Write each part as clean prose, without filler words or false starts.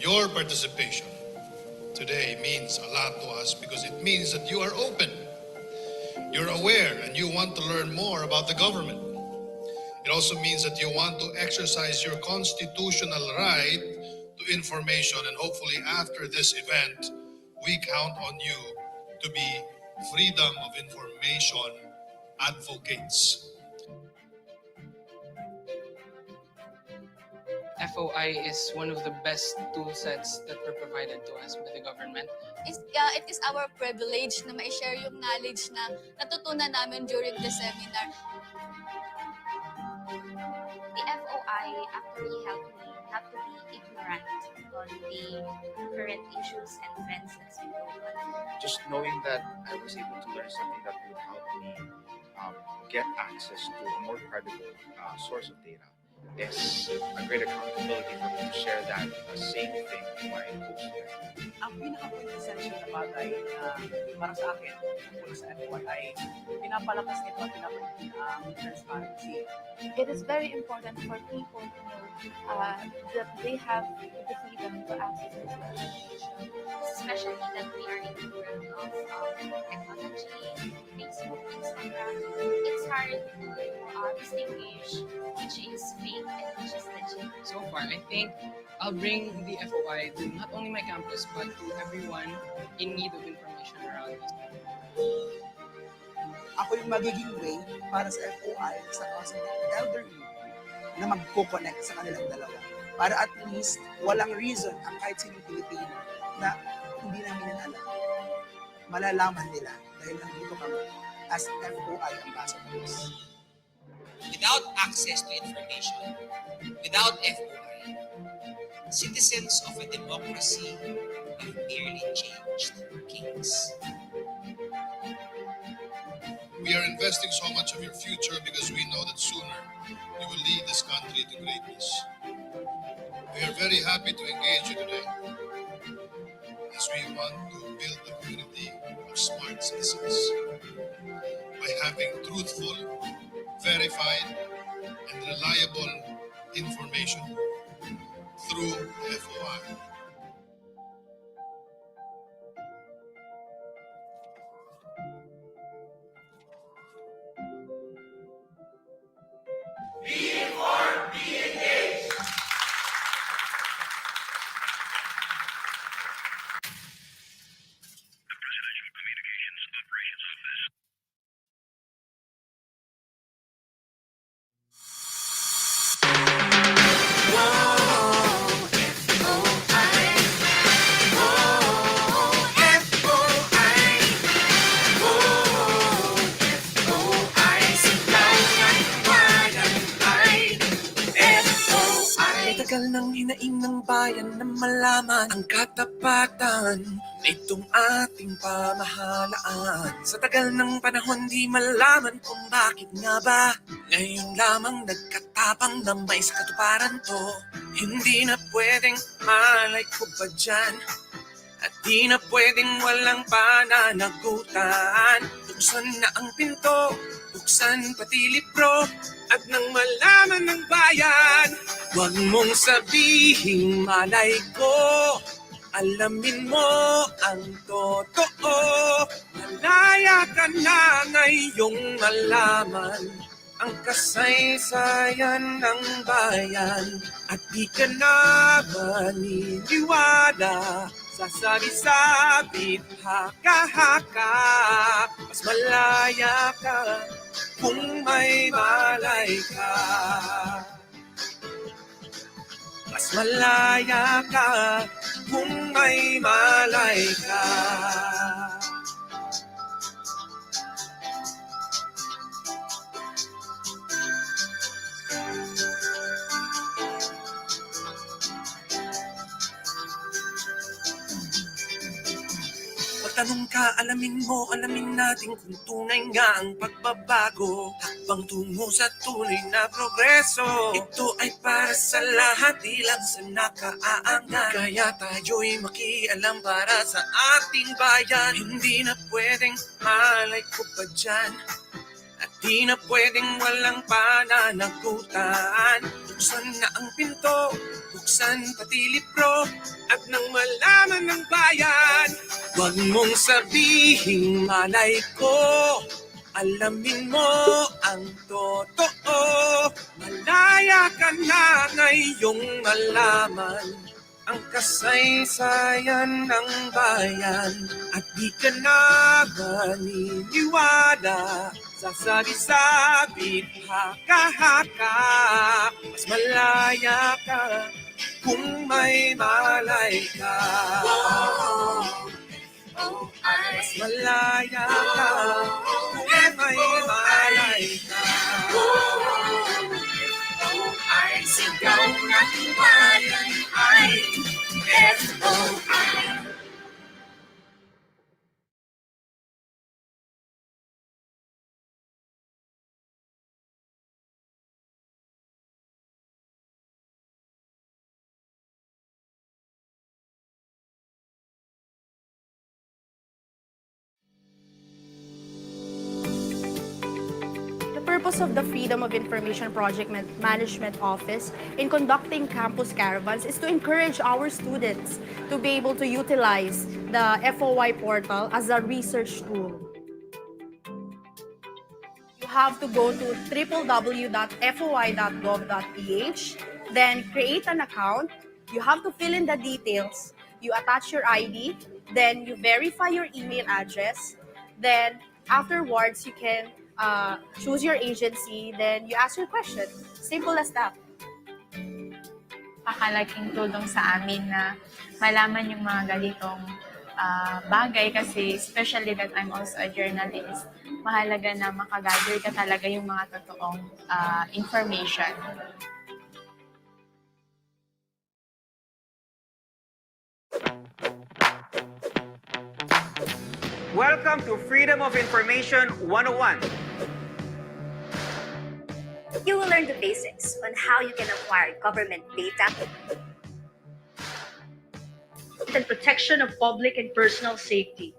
Your participation today means a lot to us because it means that you are open, you're aware, and you want to learn more about the government. It also means that you want to exercise your constitutional right to information, and hopefully after this event, we count on you to be freedom of information advocates. FOI is one of the best tool sets that were provided to us by the government. It is our privilege na ma-share yung knowledge na natutunan namin during the seminar. The FOI actually helped me not to be ignorant on the current issues and trends that's been going on. Just knowing that I was able to learn something that would help me get access to a more credible source of data is a great accountability for me to share that same thing to my co-student. Ang pinaka-quintessential na bagay na para sa akin tungkol sa FOI ay pinapalakas nito at pinapalakas ang transparency. It is very important for people to know that they have the freedom to access this information. Especially that we are in the world of technology, Facebook, Instagram. It's hard to distinguish which is fake and which is legit. So far, I think I'll bring the FOI to not only my campus but to everyone in need of information around us. Ako yung magiging way para sa FOI sa mga elderly na magko-connect sa kanilang dalawa. Para at least walang reason ang kahit sinong Pilipino na hindi namin alam. Malalaman nila dahil nandito kami as FOI ambassadors. Without access to information, without FOI, citizens of a democracy have merely changed kings. We are investing so much of your future because we know that sooner you will lead this country to greatness. We are very happy to engage you today as we want to build a community of smart citizens by having truthful, verified, and reliable information through FOI. Tagal nang hinaing ng bayan na malaman ang katapatan na itong ating pamahalaan. Sa tagal ng panahon di malaman kung bakit nga ba ngayon lamang nagkatapang na may sa katuparan to. Hindi na pwedeng malay ko pa dyan at di na pwedeng walang pananagutan. Buksan na ang pinto, buksan pati libro, at nang malaman ng bayan, huwag mong sabihing malay ko. Alamin mo ang totoo. Malaya ka na ngayong malaman ang kasaysayan ng bayan. At di ka na maniniwala sa sabi-sabit haka-haka. Mas malaya ka kung may malay ka. Mas malaya ka kung may malay ka. Magtanong ka, alamin mo, alamin natin kung tunay nga ang pagbabago. Hakbang tungo sa tunay na progreso. Ito ay para sa lahat, di lang sa nakaaangat. Kaya tayo'y makialam para sa ating bayan. Hindi na pwedeng malay ko pa dyan, at di na pwedeng walang pananagutan. Buksan na ang pinto, buksan pati libro, at nang malaman ng bayan, huwag mong sabihing malay ko. Alamin mo ang totoo. Malaya ka na ngayong malaman ang kasaysayan ng bayan. At di ka na maniniwala sa sabi-sabit haka-haka. Mas malaya ka kung may malay ka. Mas malaya ka kung may malay ka. Ay sigaw ng bayan ay FOI. The purpose of the Freedom of Information Project Management Office in conducting campus caravans is to encourage our students to be able to utilize the FOI portal as a research tool. You have to go to www.foi.gov.ph, then create an account. You have to fill in the details. You attach your ID, then you verify your email address. Then afterwards, you can choose your agency, then you ask your question. Simple as that. Pakalaking tulong sa amin na malaman yung mga ganitong bagay kasi especially that I'm also a journalist, mahalaga na makagather ka talaga yung mga totoong information. Welcome to Freedom of Information 101. You will learn the basics on how you can acquire government data and protection of public and personal safety.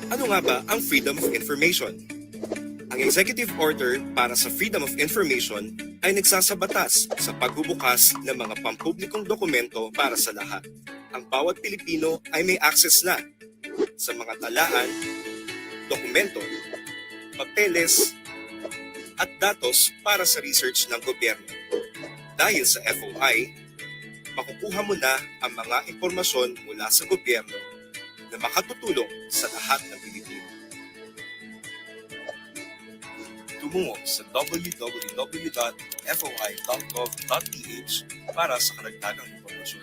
Ano nga ba ang Freedom of Information? Ang executive order para sa Freedom of Information ay nagsasabatas sa pagbubukas ng mga pampublikong dokumento para sa lahat. Ang bawat Pilipino ay may access na sa mga talaan, dokumento, papeles, at datos para sa research ng gobyerno. Dahil sa FOI, makukuha mo na ang mga impormasyon mula sa gobyerno na makatutulong sa lahat ng Pilipino. Tumungo sa www.foi.gov.ph para sa karagdagang impormasyon.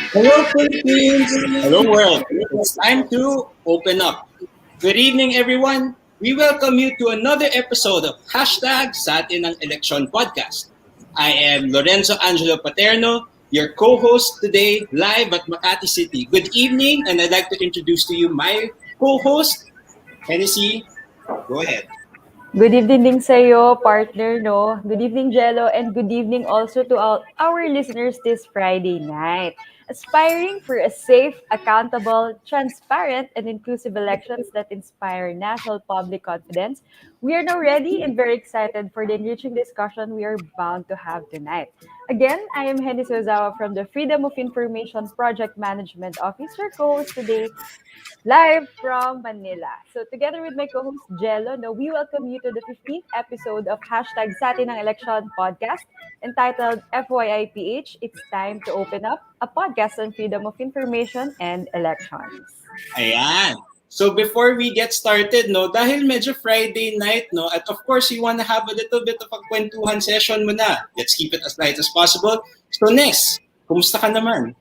Hello, Philippines! Hello, world! It's time to open up. Good evening, everyone. We welcome you to another episode of Hashtag Sa Atin ang Eleksyon Podcast. I am Lorenzo Angelo Paterno, your co-host today, live at Makati City. Good evening, and I'd like to introduce to you my co-host, Hennessy. Go ahead. Good evening din sa iyo, partner, no? Good evening, Jello, and good evening also to all our listeners this Friday night. Aspiring for a safe, accountable, transparent, and inclusive elections that inspire national public confidence, we are now ready and very excited for the enriching discussion we are bound to have tonight. Again, I am Henny Sozawa from the Freedom of Information Project Management Office, your co-host today, live from Manila. So together with my co-host Jello, no, we welcome you to the 15th episode of Hashtag Sa Atin ang Eleksyon podcast entitled FYI-PH, It's Time to Open Up, a podcast on freedom of information and elections. Ayan. So before we get started, no, dahil medyo Friday night, no, at of course, you wanna have a little bit of a kwentuhan session muna. Let's keep it as light as possible. So Ness, kumusta ka naman?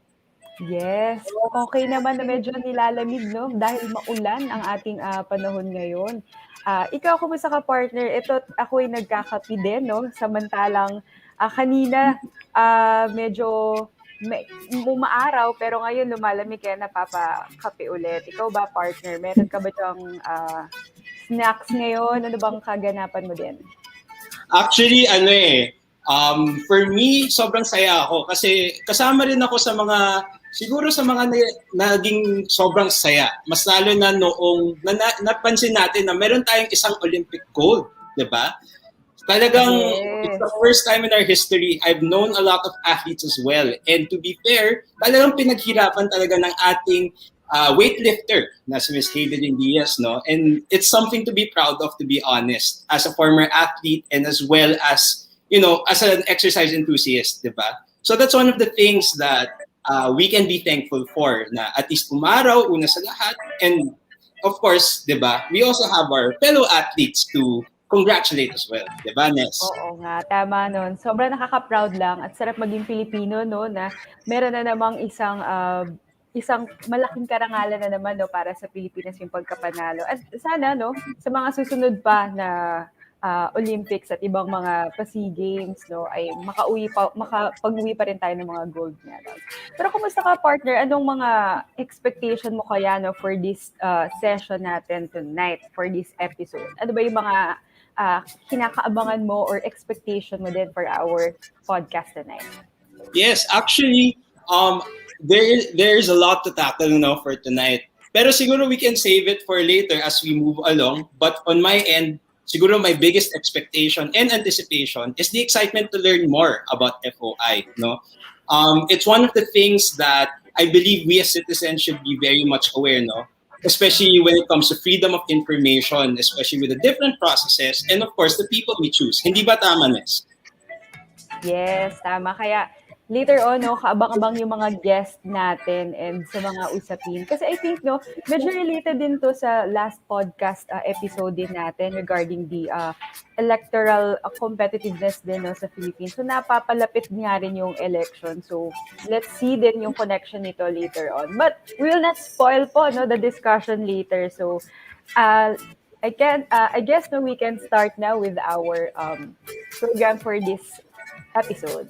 Yes, okay naman na medyo nilalamig, no? Dahil maulan ang ating panahon ngayon. Ikaw, kumusta ka, partner? Ito, ako'y nagkakapi din, no? Samantalang kanina, medyo umaaraw, pero ngayon lumalamig kaya napapakape ulit. Ikaw ba, partner? Meron ka ba dyang snacks ngayon? Ano bang kaganapan mo din? Actually, for me, sobrang saya ako kasi kasama rin ako sa mga, siguro sa mga naging sobrang saya. Mas lalo na noong napansin natin na meron tayong isang Olympic gold, di ba? Talagang, it's the first time in our history, I've known a lot of athletes as well. And to be fair, talagang pinaghirapan talaga ng ating weightlifter na si Ms. Hayden Diaz, no? And it's something to be proud of, to be honest, as a former athlete and as well as, you know, as an exercise enthusiast, di ba? So that's one of the things that we can be thankful for, na at least umaraw, una sa lahat. And of course, di ba, we also have our fellow athletes to congratulate as well. Di ba, Ness? Oo nga, tama nun. Sobrang nakaka-proud lang at sarap maging Pilipino, no, na meron na namang isang malaking karangalan na naman, no, para sa Pilipinas yung pagkapanalo. At sana, no, sa mga susunod pa na Olympics at ibang mga PASI Games, no, ay makapag-uwi pa rin tayo ng mga gold medals. Pero kumusta ka, partner? Anong mga expectation mo kaya, no, for this session natin tonight, for this episode? Ano ba yung mga kinakaabangan mo or expectation mo din for our podcast tonight? Yes, actually, there's a lot to tackle, no, for tonight. Pero siguro we can save it for later as we move along. But on my end, siguro my biggest expectation and anticipation is the excitement to learn more about FOI, no? It's one of the things that I believe we as citizens should be very much aware, no? Especially when it comes to freedom of information, especially with the different processes and of course the people we choose. Hindi ba tama, Ness? Yes, tama. Kaya later on, no, kaabang-abang yung mga guest natin and sa mga usapin. Kasi I think, no, medyo related din to sa last podcast episode din natin regarding the electoral competitiveness din, no, sa Philippines. So napapalapit nga rin yung election. So let's see din yung connection nito later on. But we will not spoil po, no, the discussion later. So I guess, no, we can start now with our program for this episode.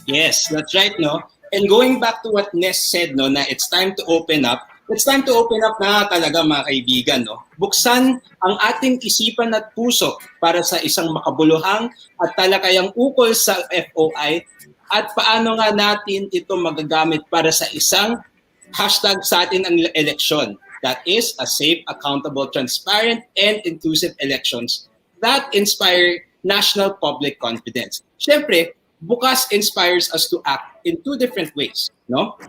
Yes, that's right, no? And going back to what Ness said, no, na it's time to open up. It's time to open up na talaga, mga kaibigan, no? Buksan ang ating isipan at puso para sa isang makabuluhang at talakayang ukol sa FOI at paano nga natin ito magagamit para sa isang hashtag sa atin ang eleksyon. That is a safe, accountable, transparent, and inclusive elections that inspire national public confidence. Siyempre, bukas inspires us to act in two different ways, no?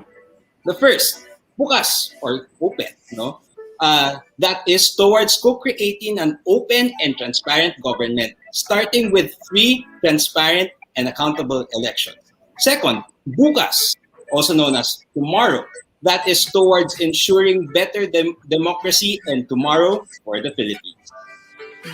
The first, bukas or open, no? That is towards co-creating an open and transparent government, starting with free, transparent, and accountable elections. Second, bukas, also known as tomorrow, that is towards ensuring better democracy and tomorrow for the Philippines.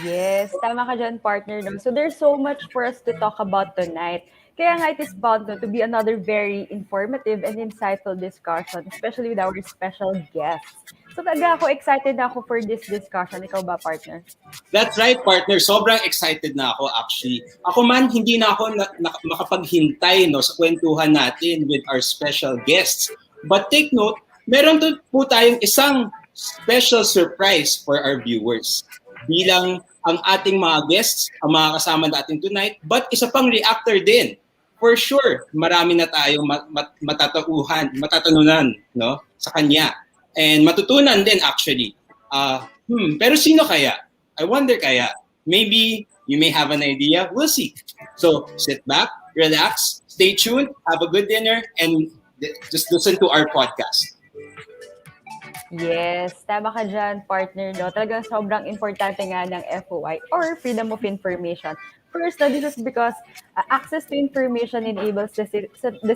Yes, tama ka dyan, partner. No? So there's so much for us to talk about tonight. Kaya nga it is bound to be another very informative and insightful discussion, especially with our special guests. So talaga ako, excited na ako for this discussion. Ikaw ba, partner? That's right, partner. Sobrang excited na ako actually. Ako man, hindi na ako makapaghintay sa kwentuhan natin with our special guests. But take note, meron po tayong isang special surprise for our viewers. Bilang ang ating mga guests, ang mga kasama natin tonight, but isa pang reactor din. For sure, marami na tayong matatanunan sa kanya. And matutunan din actually. Pero sino kaya? I wonder kaya. Maybe you may have an idea. We'll see. So sit back, relax, stay tuned, have a good dinner, and just listen to our podcast. Yes, tama ka dyan, partner. Talagang sobrang importante nga ng FOI or Freedom of Information. First, this is because access to information enables the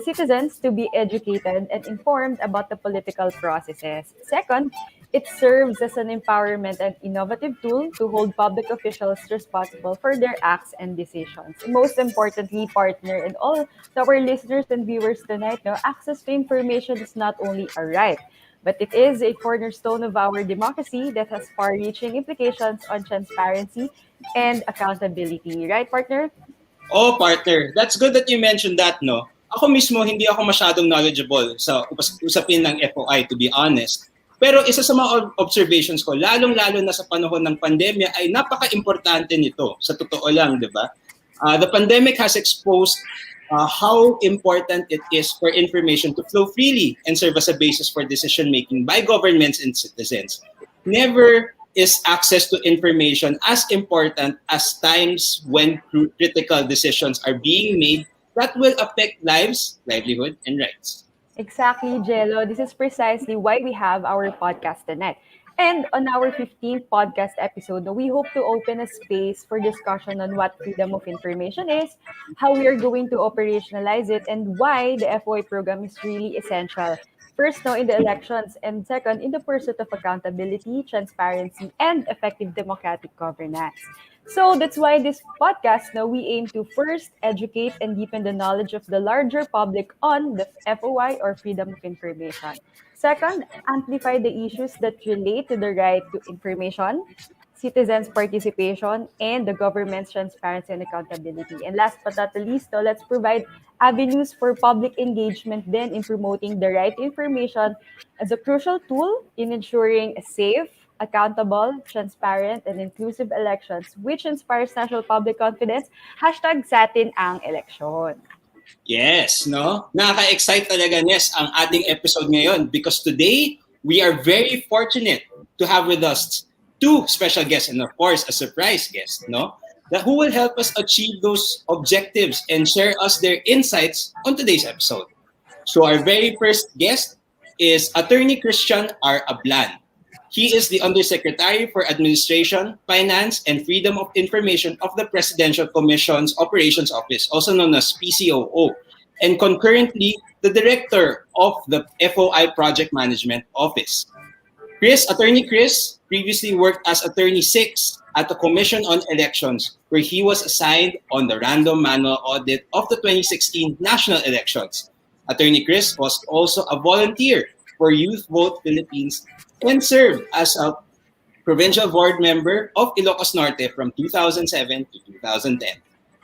citizens to be educated and informed about the political processes. Second, it serves as an empowerment and innovative tool to hold public officials responsible for their acts and decisions. Most importantly, partner, and all our listeners and viewers tonight, access to information is not only a right, but it is a cornerstone of our democracy that has far-reaching implications on transparency and accountability. Right, partner? Oh, partner. That's good that you mentioned that, no? Ako mismo, hindi ako masyadong knowledgeable sa usapin ng FOI, to be honest. Pero isa sa mga observations ko, lalong-lalo na sa panahon ng pandemya, ay napaka-importante nito. Sa totoo lang, di ba? The pandemic has exposed how important it is for information to flow freely and serve as a basis for decision-making by governments and citizens. Never is access to information as important as times when critical decisions are being made that will affect lives, livelihood, and rights. Exactly, Jello. This is precisely why we have our podcast tonight. And on our 15th podcast episode, we hope to open a space for discussion on what freedom of information is, how we are going to operationalize it, and why the FOI program is really essential. First, in the elections, and second, in the pursuit of accountability, transparency, and effective democratic governance. So that's why this podcast, we aim to first educate and deepen the knowledge of the larger public on the FOI or freedom of information. Second, amplify the issues that relate to the right to information, citizens' participation, and the government's transparency and accountability. And last but not the least, let's provide avenues for public engagement then in promoting the right to information as a crucial tool in ensuring a safe, accountable, transparent, and inclusive elections which inspires national public confidence. #satin ang eleksyon. Yes, no? Nakaka-excite talaga, Nes, ang ating episode ngayon because today, we are very fortunate to have with us two special guests and of course, a surprise guest, no? That who will help us achieve those objectives and share us their insights on today's episode. So our very first guest is Attorney Christian R. Ablan. He is the Undersecretary for Administration, Finance, and Freedom of Information of the Presidential Commission's Operations Office, also known as PCOO, and concurrently the Director of the FOI Project Management Office. Attorney Chris previously worked as Attorney 6 at the Commission on Elections, where he was assigned on the random manual audit of the 2016 national elections. Attorney Chris was also a volunteer for Youth Vote Philippines and served as a provincial board member of Ilocos Norte from 2007 to 2010.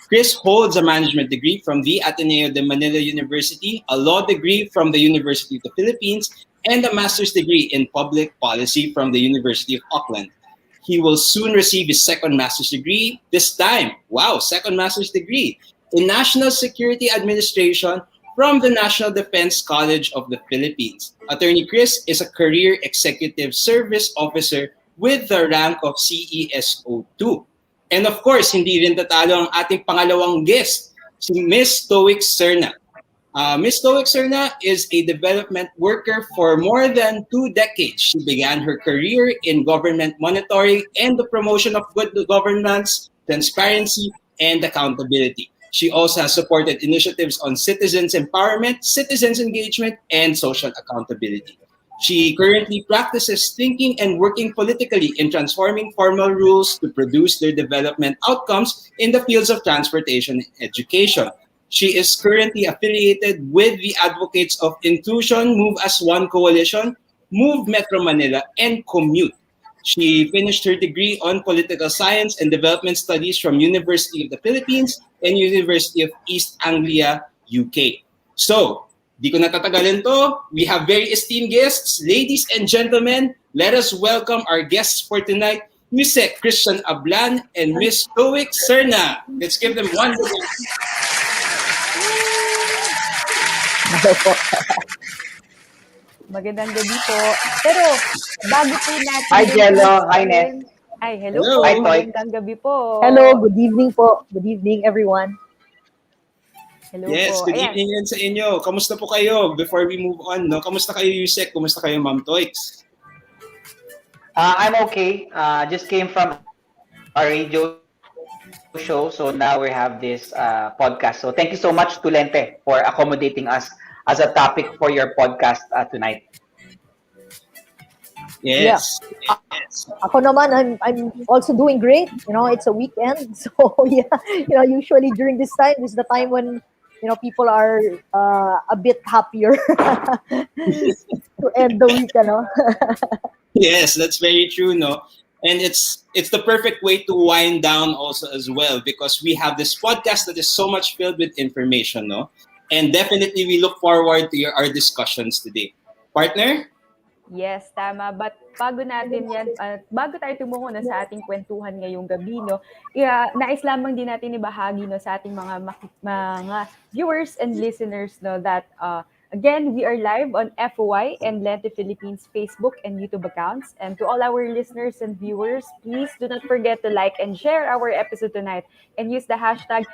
Chris holds a management degree from the Ateneo de Manila University, a law degree from the University of the Philippines, and a master's degree in public policy from the University of Auckland. He will soon receive his second master's degree, this time, second master's degree, in National Security Administration from the National Defense College of the Philippines. Attorney Chris is a career executive service officer with the rank of CESO2. And of course, hindi rin tatalo ang ating pangalawang guest, si Ms. Stoic Serna. Ms. Stoic Serna is a development worker for more than 2 decades. She began her career in government monitoring and the promotion of good governance, transparency, and accountability. She also has supported initiatives on citizens empowerment, citizens engagement, and social accountability. She currently practices thinking and working politically in transforming formal rules to produce their development outcomes in the fields of transportation and education. She is currently affiliated with the Advocates of Inclusion, Move as One Coalition, Move Metro Manila, and Commute. She finished her degree on Political Science and Development Studies from University of the Philippines and University of East Anglia, UK. So, di ko natatagalin to. We have very esteemed guests. Ladies and gentlemen, let us welcome our guests for tonight, Mr. Christian Ablan and Miss Stoic Serna. Let's give them one word. Magandang gabi po. Pero, bago po natin... Hi, Jello. Hi, Ness. Ay, hello, Hello. po. Hi, Toy. Magandang gabi po. Hello, good evening po. Good evening, everyone. Hello Yes, po. good Ayan. evening yan sa inyo. Kamusta po kayo? Before we move on, no? Kamusta kayo, Yusek? Kamusta kayo, Ma'am Toix? I'm okay. Just came from a radio show, so now we have this podcast. So thank you so much to LENTE for accommodating us as a topic for your podcast tonight. Yes. Yeah. Ako naman, I'm also doing great. You know, it's a weekend, so yeah. You know, usually during this time is the time when people are a bit happier to end the week. Yes, that's very true, no? And it's the perfect way to wind down also as well, because we have this podcast that is so much filled with information, no? And definitely we look forward to our discussions today. Partner? Yes, tama. But bago natin yan, bago tayo tumungo na sa ating kwentuhan ngayong gabi, no, nais lamang din natin ibahagi, no, sa ating mga viewers and listeners, no, that again, we are live on FOI and LENTE Philippines Facebook and YouTube accounts. And to all our listeners and viewers, please do not forget to like and share our episode tonight and use the hashtag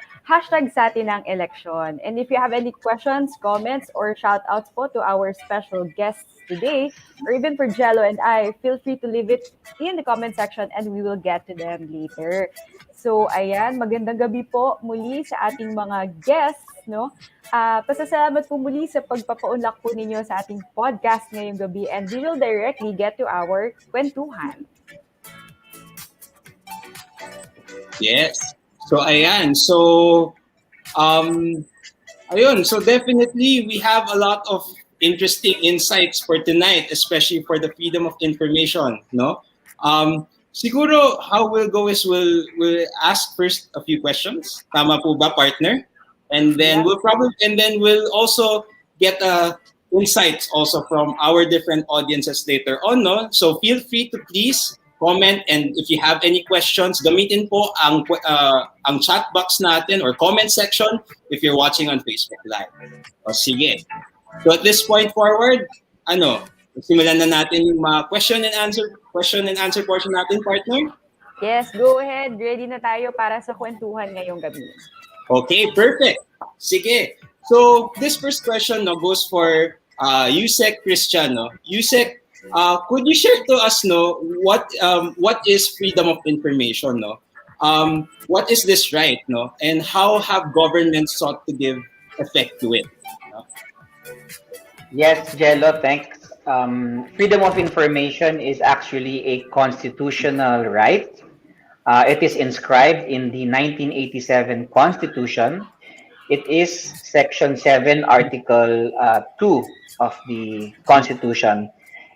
sa atin ang election. And if you have any questions, comments, or shout-outs po to our special guests today, or even for Jello and I, feel free to leave it in the comment section and we will get to them later. So, ayan, magandang gabi po muli sa ating mga guests, no? Pasasalamat po muli sa pagpapaunlak po ninyo sa ating podcast ngayong gabi, and we will directly get to our kwentuhan. Yes. So, ayan. So, ayun. So, definitely, we have a lot of interesting insights for tonight, especially for the freedom of information, no? Siguro, how we'll go is we'll ask first a few questions. Tama po ba, partner? And then we'll also get insights also from our different audiences later on, no? So feel free to please comment, and if you have any questions, gamitin po ang chat box natin or comment section if you're watching on Facebook Live. O sige. So at this point forward, simulan na natin yung mga question and answer portion natin, partner. Yes, go ahead. Ready na tayo para sa kwentuhan ngayong gabi. Okay, perfect. Sige. So this first question goes for Yusek Christian. Yusek, could you share to us what is freedom of information? What is this right? And how have governments sought to give effect to it? Yes, Jello, thanks. Freedom of information is actually a constitutional right. It is inscribed in the 1987 Constitution. It is Section 7, Article 2 of the Constitution.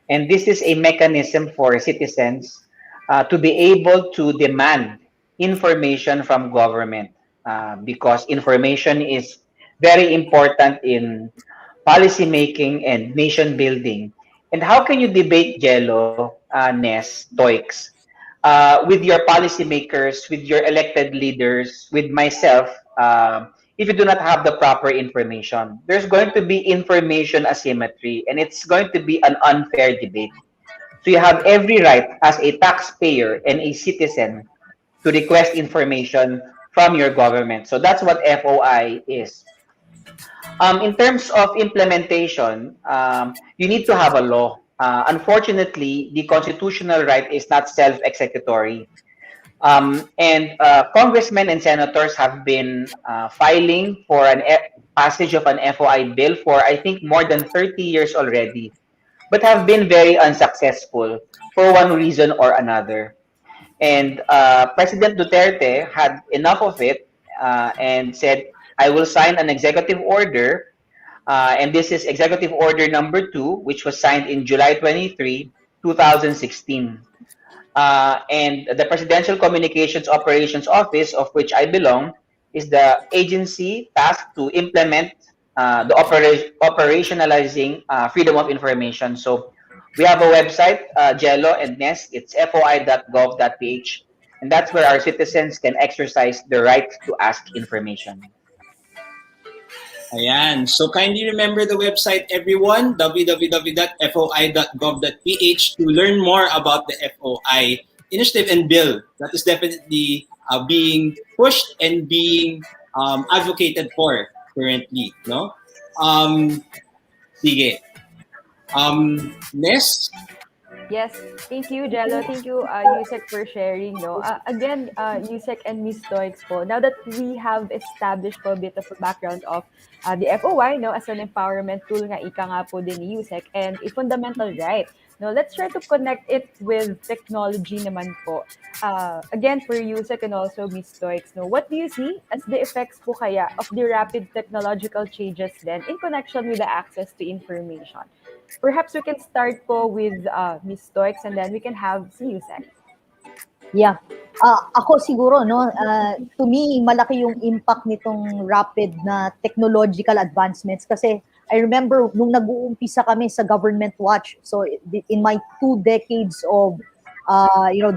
And this is a mechanism for citizens to be able to demand information from government because information is very important in policy making and nation building. And how can you debate, Jello, Ness, Toix, with your policymakers, with your elected leaders, with myself, if you do not have the proper information? There's going to be information asymmetry, and it's going to be an unfair debate. So you have every right as a taxpayer and a citizen to request information from your government. So that's what FOI is. In terms of implementation, you need to have a law. Unfortunately, the constitutional right is not self-executory. And congressmen and senators have been filing for passage of an FOI bill for, I think, more than 30 years already, but have been very unsuccessful for one reason or another. And President Duterte had enough of it and said, I will sign an executive order, and this is executive order number 2, which was signed in July 23, 2016. And the Presidential Communications Operations Office, of which I belong, is the agency tasked to implement the operationalizing freedom of information. So we have a website, Jello and Nest. It's foi.gov.ph, and that's where our citizens can exercise the right to ask information. Ayan. So kindly remember the website, everyone, www.foi.gov.ph, to learn more about the FOI initiative and bill that is definitely being pushed and being advocated for currently. No? Sige. Next. Yes, thank you, Jello. Thank you, Yusek, for sharing. No, again, Yusek and Miss Stoics po. Now that we have established po a bit of a background of the FOI, no, as an empowerment tool, nga ika nga po din ni Yusek, and a fundamental right. No, let's try to connect it with technology naman po. Again, for Yusek and also Miss Stoics, no, what do you see as the effects po kaya of the rapid technological changes then in connection with the access to information? Perhaps we can start po with Miss Stoics and then we can have si Yusek. Yeah. Ako siguro, no, to me, malaki yung impact nitong rapid na technological advancements kasi I remember nung nag-uumpisa kami sa Government Watch, so in my 2 decades of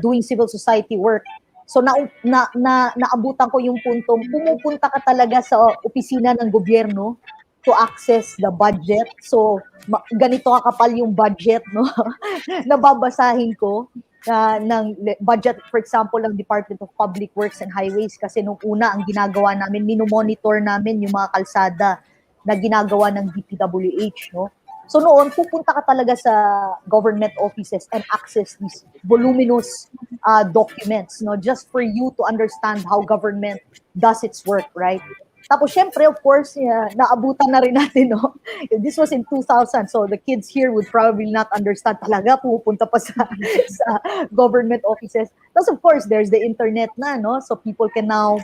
doing civil society work, so naabutan ko yung puntong pumupunta ka talaga sa opisina ng gobyerno to access the budget. So ganito kakapal yung budget, no? Nababasahin ko ng budget, for example, ng Department of Public Works and Highways kasi nung una ang ginagawa namin, minomonitor namin yung mga kalsada na ginagawa ng DPWH, no? So noon, pupunta ka talaga sa government offices and access these voluminous documents, no, just for you to understand how government does its work, right? Tapos syempre, of course, naabutan na rin natin, no? This was in 2000, so the kids here would probably not understand talaga, pupunta pa sa government offices. Plus, of course, there's the internet na, no? So people can now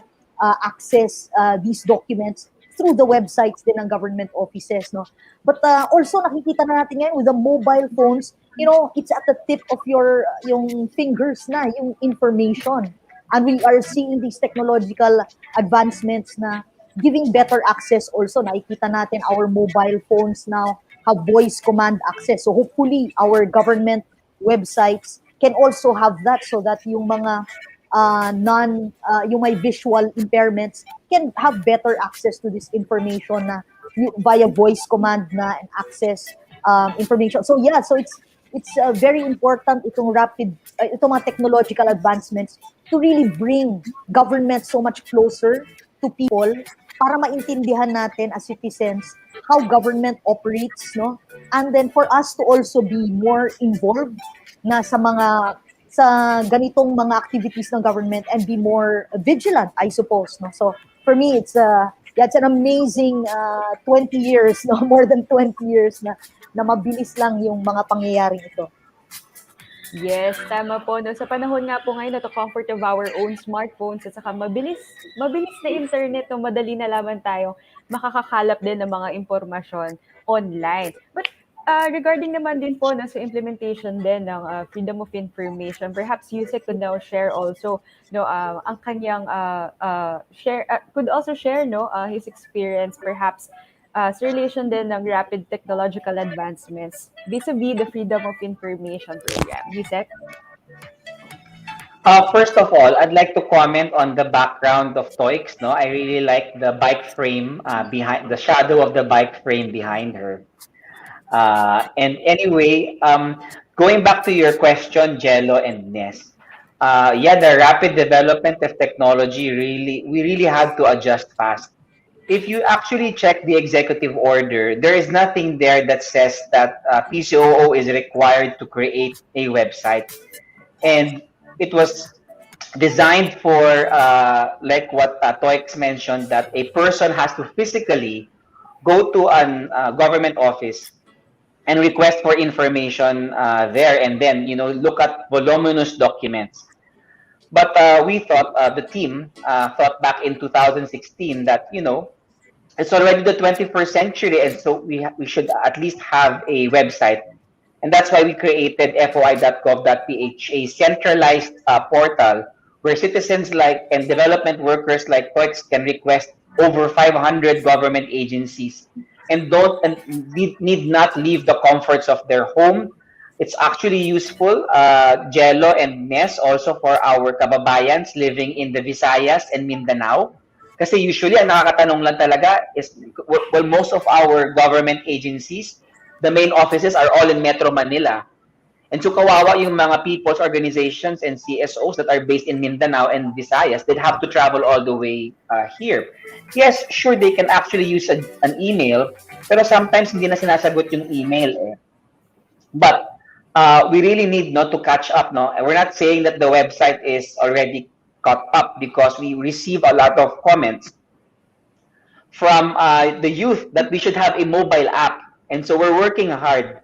access these documents through the websites din ng government offices, no? But also, nakikita na natin ngayon with the mobile phones, it's at the tip of yung fingers na, yung information. And we are seeing these technological advancements na giving better access also. Nakikita natin our mobile phones now have voice command access. So hopefully, our government websites can also have that so that yung mga yung may visual impairments can have better access to this information na via voice command na and access information. So yeah, so it's very important itong mga technological advancements to really bring government so much closer to people para maintindihan natin as citizens how government operates, no? And then for us to also be more involved na sa ganitong mga activities ng government and be more vigilant, I suppose, no? So for me, it's an amazing 20 years, no, more than 20 years na mabilis lang yung mga pangyayaring ito. Yes, tama po. No? Sa panahon nga po ngayon na to comfort of our own smartphones at saka mabilis na internet, no, madali na lamang tayo makakakalap din ng mga impormasyon online. But regarding naman din po na sa implementation din ng freedom of information, perhaps Yusek could now share also, no, ang kanyang could also share, no, his experience perhaps sa relation din ng rapid technological advancements vis-a-vis the freedom of information program. Yusek? First of all, I'd like to comment on the background of TOEICs. No, I really like the bike frame behind the shadow of the bike frame behind her. And anyway, going back to your question, Jello and Ness, the rapid development of technology we really had to adjust fast. If you actually check the executive order, there is nothing there that says that PCOO is required to create a website. And it was designed for, like what TOEICs mentioned, that a person has to physically go to a government office and request for information there and then, look at voluminous documents. But we thought, the team thought back in 2016 that, It's already the 21st century, and so we should at least have a website. And that's why we created foi.gov.ph, a centralized portal where citizens like and development workers like TOEX can request over 500 government agencies and don't and need not leave the comforts of their home. It's actually useful, Jello and Ness, also for our kababayans living in the Visayas and Mindanao. Kasi usually, ang nakakatanong lang talaga is, well, most of our government agencies, the main offices are all in Metro Manila. And so kawawa yung mga people's organizations and CSOs that are based in Mindanao and Visayas, they'd have to travel all the way here. Yes, sure, they can actually use an email, pero sometimes hindi na sinasagot yung email eh. But we really need not to catch up. No, and we're not saying that the website is already caught up because we receive a lot of comments from the youth that we should have a mobile app, and so we're working hard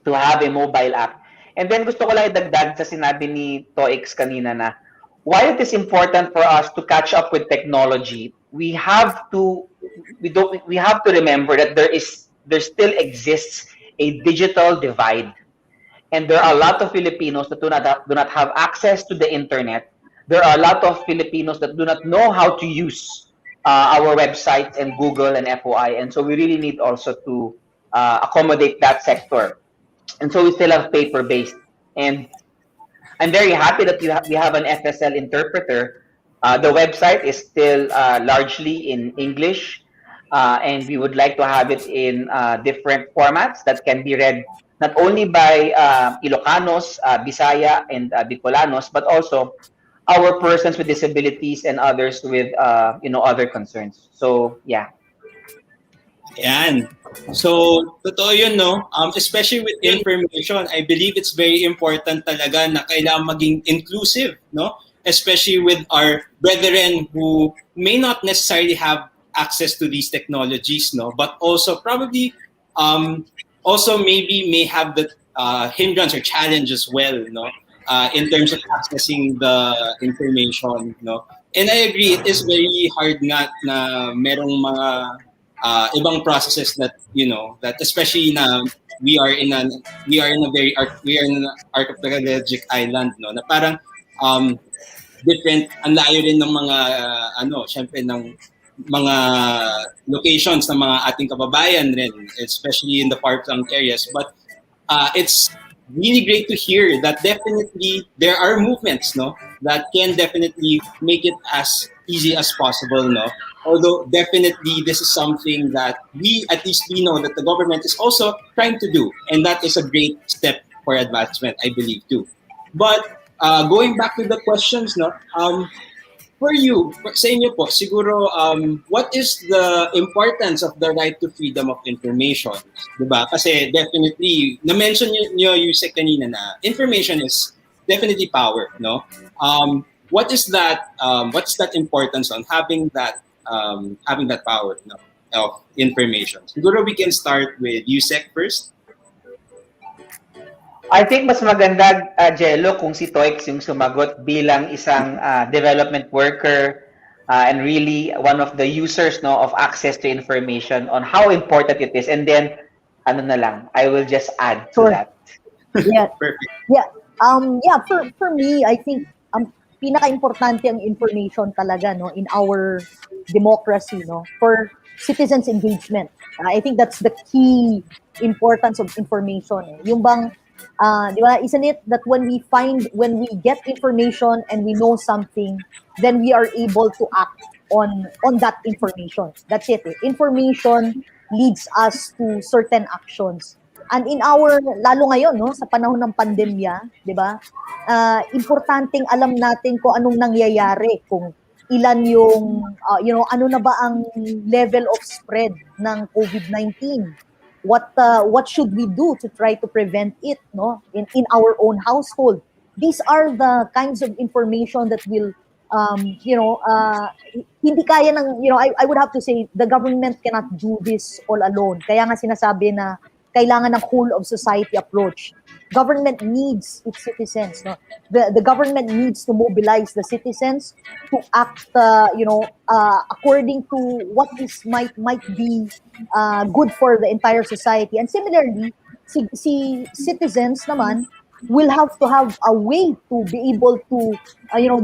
to have a mobile app. And then gusto ko lang idagdag sa sinabi ni Toix kanina na why it is important for us to catch up with technology. We have to remember that there still exists a digital divide. And there are a lot of Filipinos that do not have access to the internet. There are a lot of Filipinos that do not know how to use our websites and Google and FOI. And so we really need also to accommodate that sector. And so we still have paper-based. And I'm very happy that we have an FSL interpreter. The website is still largely in English. And we would like to have it in different formats that can be read not only by Ilocanos, Bisaya, and Bicolanos, but also our persons with disabilities and others with other concerns. So yeah. Yan. So, totoo yun, no? Especially with information, I believe it's very important talaga na kailangan maging inclusive, no? Especially with our brethren who may not necessarily have access to these technologies, no? But also probably also maybe may have the hindrance or challenge as well, no? In terms of accessing the information, no? And I agree, it is very hard nga na merong mga ibang processes that that especially na we are in an archipelagic island, no, na parang different, ang layo rin ng mga syempre ng mga locations ng mga ating kababayan rin, especially in the far-flung areas. But it's really great to hear that definitely there are movements, no, that can definitely make it as easy as possible, no. Although definitely this is something that we know that the government is also trying to do, and that is a great step for advancement, I believe too. But going back to the questions, no, for you, sa inyo po, siguro, what is the importance of the right to freedom of information? Diba? Kasi definitely, na-mention nyo Yusek kanina na information is definitely power, no? What is that importance on having that power, no, of information? Siguro we can start with Yusek first. I think mas maganda, Jello, kung si Toix yung sumagot bilang isang development worker and really one of the users, no, of access to information on how important it is. And then, I will just add to that. Yeah. Perfect. Yeah. For me, I think pinaka-importante ang information talaga, no, in our democracy, no, for citizens engagement. I think that's the key importance of information. Yung bang di ba, isn't it that when we get information and we know something, then we are able to act on that information. That's it. Information leads us to certain actions. And lalo ngayon, no, sa panahon ng pandemya, di ba, importanteng alam natin kung anong nangyayari, kung ilan yung, ano na ba ang level of spread ng COVID-19. What should we do to try to prevent it, no, in our own household? These are the kinds of information that will, hindi kaya ng, I would have to say, the government cannot do this all alone. Kaya nga sinasabi na kailangan ng whole of society approach. government needs its citizens. No? The government needs to mobilize the citizens to act, according to what is might be good for the entire society. And similarly, si citizens naman will have to have a way to be able to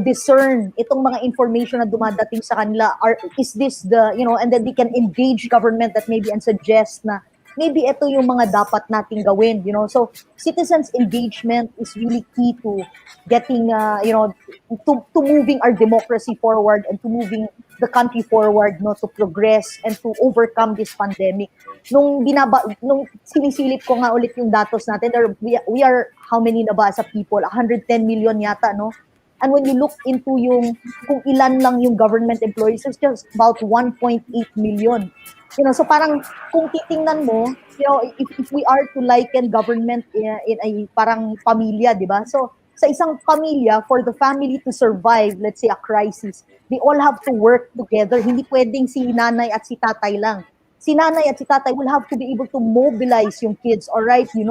discern itong mga information na dumadating sa kanila. Is this and then they can engage government that maybe and suggest na maybe ito yung mga dapat nating gawin, So citizens engagement is really key to getting to moving our democracy forward and to moving the country forward, to progress and to overcome this pandemic. Nung sinisilip ko nga ulit yung datos natin, we are how many na ba as a people? 110 million yata, no? And when you look into kung ilan lang yung government employees, it's just about 1.8 million. So parang kung titingnan mo, if we are to liken government in a parang pamilya, di ba? So sa isang pamilya, for the family to survive, let's say a crisis, they all have to work together. Hindi pwedeng si nanay at si tatay lang. Si nanay at si tatay will have to be able to mobilize yung kids. All right, you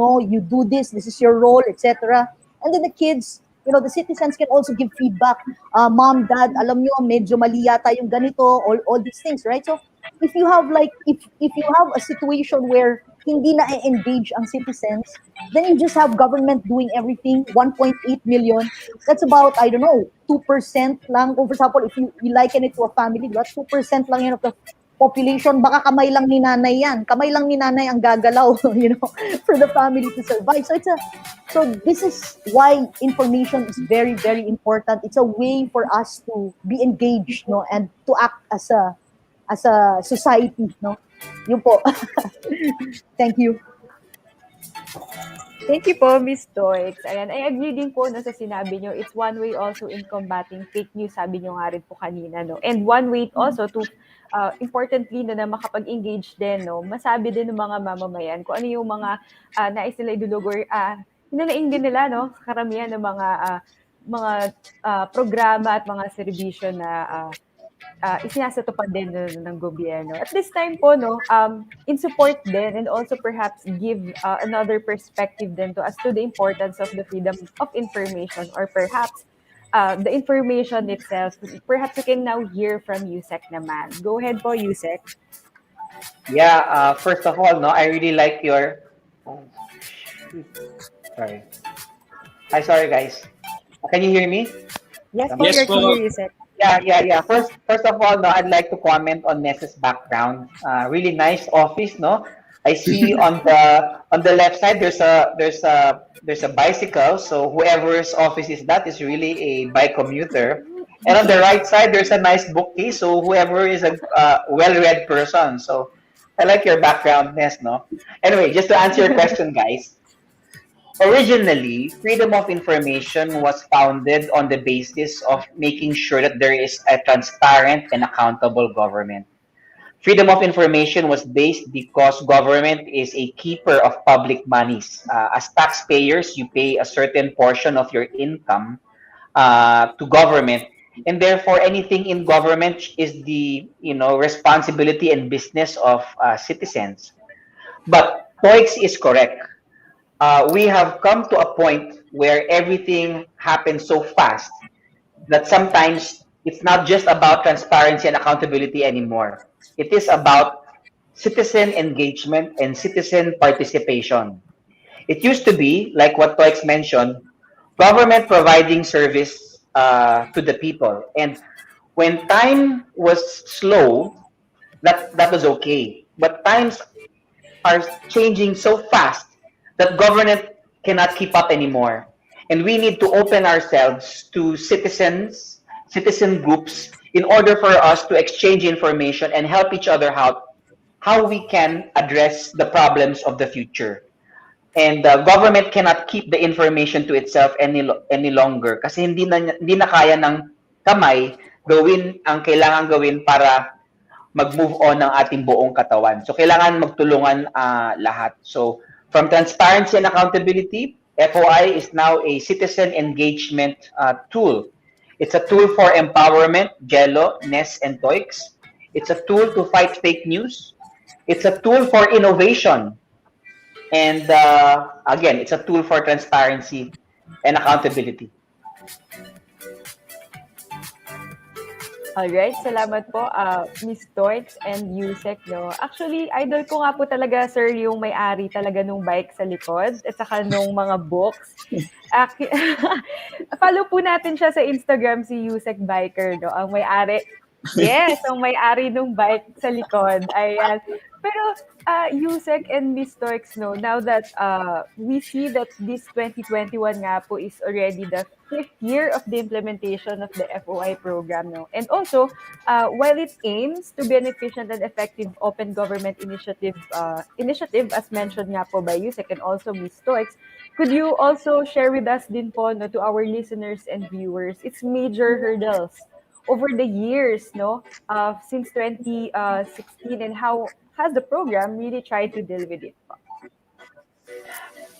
do this is your role, etc. And then the kids, the citizens can also give feedback. Mom, dad, alam nyo, medyo mali yata yung ganito, all these things, right? So if you have if you have a situation where hindi na engage ang citizens, then you just have government doing everything. 1.8 million, that's about, I don't know, 2% lang. For example, if you liken it to a family, 2% lang yan of the population. Baka kamay lang ni nanay yan. Kamay lang ni nanay ang gagalaw, for the family to survive. So this is why information is very, very important. It's a way for us to be engaged, and to act as a society, Yun po. Thank you. Thank you po, Miss Toix. Ayan, I agree din po sa sinabi nyo. It's one way also in combating fake news, sabi nyo nga rin po kanina, no? And one way also to, importantly, na makapag-engage din, no? Masabi din ng mga mamamayan kung ano yung mga nais nila idulugor, hinanaing din nila, no? Karamihan ng mga programa at mga serbisyo na isinasatupad din ng gobyerno. At this time po, in support din and also perhaps give another perspective din to as to the importance of the freedom of information or perhaps the information itself. Perhaps we can now hear from Yusek naman. Go ahead po, Yusek. Yeah, first of all, I really like your... Sorry. Hi, sorry guys. Can you hear me? Yes po, you're clear, Yusek. Yeah. First of all, I'd like to comment on Ness's background. Really nice office, no? I see on the left side there's a bicycle. So whoever's office is that is really a bike commuter. And on the right side there's a nice bookcase. So whoever is a well-read person. So I like your background, Ness, no? Anyway, just to answer your question, guys. Originally, freedom of information was founded on the basis of making sure that there is a transparent and accountable government. Freedom of information was based because government is a keeper of public monies. As taxpayers, you pay a certain portion of your income to government, and therefore anything in government is the responsibility and business of citizens. But Toix is correct. We have come to a point where everything happens so fast that sometimes it's not just about transparency and accountability anymore. It is about citizen engagement and citizen participation. It used to be, like what Toix mentioned, government providing service to the people. And when time was slow, that was okay. But times are changing so fast that government cannot keep up anymore. And we need to open ourselves to citizen groups in order for us to exchange information and help each other out how we can address the problems of the future. And the government cannot keep the information to itself any longer kasi hindi na kaya ng kamay gawin ang kailangan gawin para mag-move on ng ating buong katawan. So kailangan magtulungan lahat. So from transparency and accountability, FOI is now a citizen engagement tool. It's a tool for empowerment, Jello, Ness, and Toix. It's a tool to fight fake news. It's a tool for innovation. And Again, it's a tool for transparency and accountability. Alright, salamat po, Miss Toix and Yusek, no? Actually, idol ko nga po talaga, sir, yung may-ari talaga nung bike sa likod at saka nung mga books. Follow po natin siya sa Instagram, si Yusek Biker, no? Ang may-ari, yes, ang may-ari nung bike sa likod. Ayan. Pero, Yusek and Miss Toix, no, now that we see that this 2021 nga po is already the 5th year of the implementation of the FOI program, no? And also, while it aims to be an efficient and effective open government initiative, as mentioned nga po by Yusek and also Miss Toix, could you also share with us din po, no, to our listeners and viewers, its major hurdles over the years, no, since 2016, and how has the program really tried to deal with it?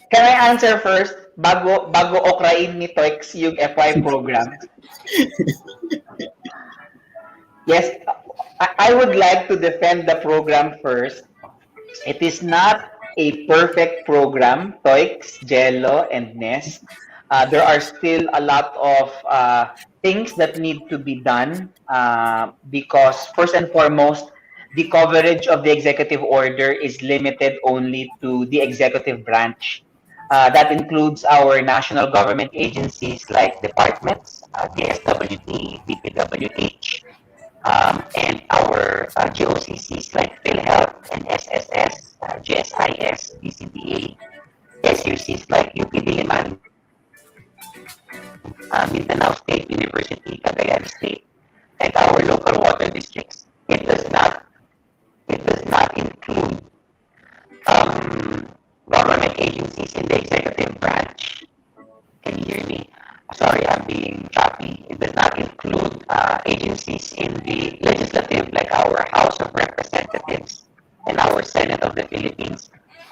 Can I answer first bago okrain ni Toix yung FY program? Yes, I would like to defend the program first. It is not a perfect program, Toix, Jello, and Ness. There are still a lot of things that need to be done because first and foremost, the coverage of the executive order is limited only to the executive branch. That includes our national government agencies like departments, DSWD, DPWH, and our GOCCs like PhilHealth and SSS, GSIS, DCBA, SUCs like UP Diliman, Mindanao State University, Cagayan State, and our local water districts. It does not include government agencies in the executive branch. Can you hear me? Sorry, I'm being choppy. It does not include agencies in the legislative like our House of Representatives and our Senate of the Philippines.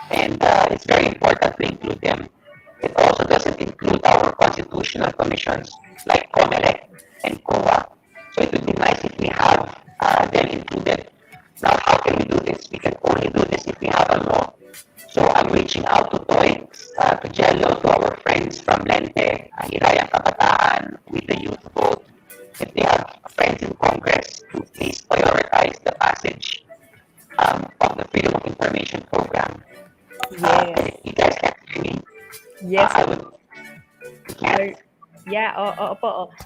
And it's very important to include them. It also doesn't include our constitutional commissions like COMELEC and COA. So it would be nice if we have them included. Now, how can we do this? We can only do this if we have a law. So I'm reaching out to Toix, to Jello, to our friends from LENTE, Hirayang Kabataan, with the youth vote. If they have friends in Congress, to please prioritize the passage of the Freedom of Information Program. Yes. You guys can hear me? Yes. I would. Yeah,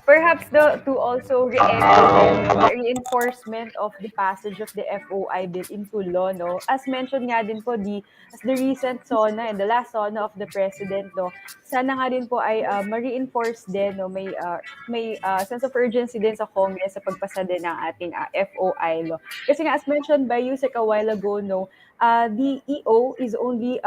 perhaps to also re-echo the reinforcement of the passage of the FOI bill into law, no? As mentioned nga din po, as the recent SONA and the last SONA of the President, no? Sana nga din po ay ma-reinforce din, no? May sense of urgency din sa Congress sa pagpasa din ng ating FOI law. Kasi nga, as mentioned by Yusek a while ago, no? The EO is only,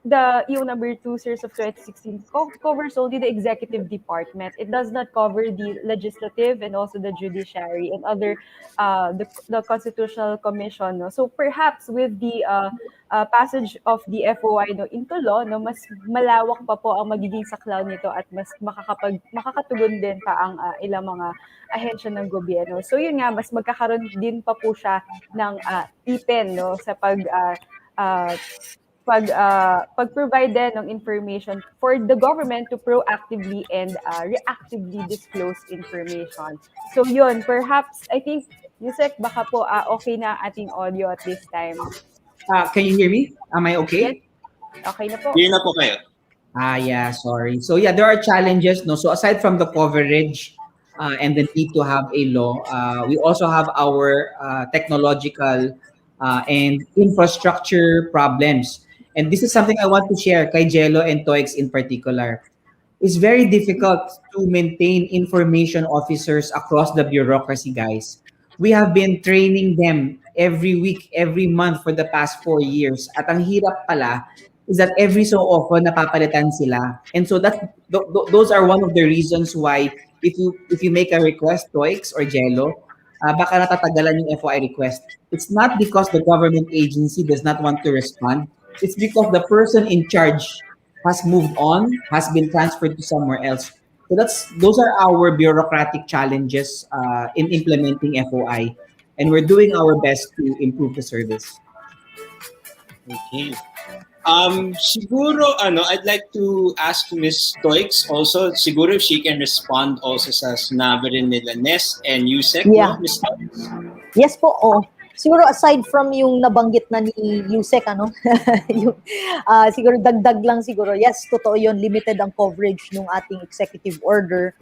the EO number 2 series of 2016 covers only the executive department. It does not cover the legislative and also the judiciary and other, the constitutional commission. No? So perhaps with the passage of the FOI no, into law, no, mas malawak pa po ang magiging saklaw nito at mas makakatugon din pa ang ilang mga ahensya ng gobyerno. So yun nga, mas magkakaroon din pa po siya ng ipin no, sa pag-provide din ng information for the government to proactively and reactively disclose information. So yun, perhaps, I think, Yusek, baka po okay na ating audio at this time. Can you hear me? Am I okay? Yes. Okay na po. Here na po kayo. Yeah, sorry. So yeah, there are challenges, no? So aside from the coverage and the need to have a law, we also have our technological and infrastructure problems. And this is something I want to share kay Jello and Toix in particular. It's very difficult to maintain information officers across the bureaucracy, guys. We have been training them every week, every month for the past 4 years. At ang hirap pala is that every so often napapalitan sila. And so those are one of the reasons why if you make a request, Toix or Jello, baka natatagalan yung FOI request. It's not because the government agency does not want to respond. It's because the person in charge has moved on, has been transferred to somewhere else. So those are our bureaucratic challenges in implementing FOI, and we're doing our best to improve the service. Okay. Siguro, I'd like to ask Miss Toix also, siguro if she can respond also sa sinabi rin nila Ness and Yusek, Yeah. no, Miss Toix? Yes po, oh. Siguro aside from yung nabanggit na ni Yusek, yung, siguro dagdag lang siguro, yes, totoo yun, limited ang coverage ng ating executive order.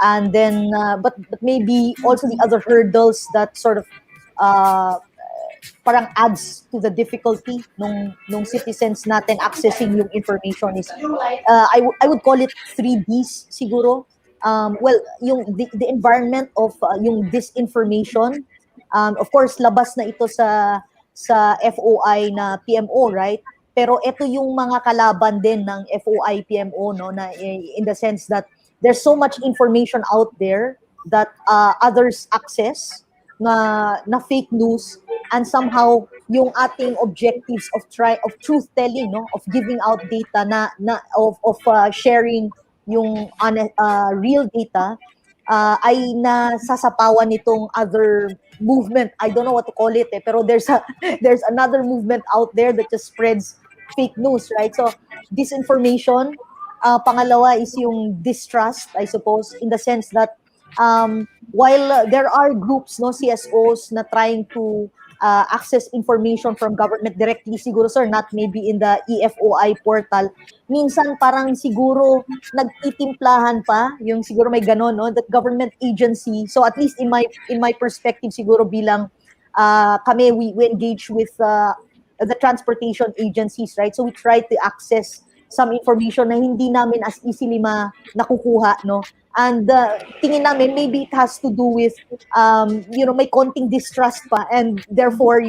And then, but maybe also the other hurdles that sort of parang adds to the difficulty nung citizens natin accessing yung information is, I would call it 3Ds siguro. Well, yung the environment of yung disinformation. Of course, labas na ito sa FOI na PMO, right? Pero ito yung mga kalaban din ng FOI-PMO, no, na in the sense that there's so much information out there that others access na fake news, and somehow yung ating objectives of truth telling, no, of giving out data of sharing yung real data, ay nasasapawan nitong other movement. I don't know what to call it, pero there's another movement out there that just spreads fake news, right? So disinformation. Pangalawa is yung distrust, I suppose, in the sense that while there are groups, no, CSOs na trying to access information from government directly, siguro sir, not maybe in the EFOI portal, minsan parang siguro nagtitimplahan pa, yung siguro may ganon, no, that government agency. So at least in my perspective siguro bilang kami, we engage with the transportation agencies, right? So we try to access some information na hindi namin as easily nakukuha, no? And tingin namin maybe it has to do with may konting distrust pa, and therefore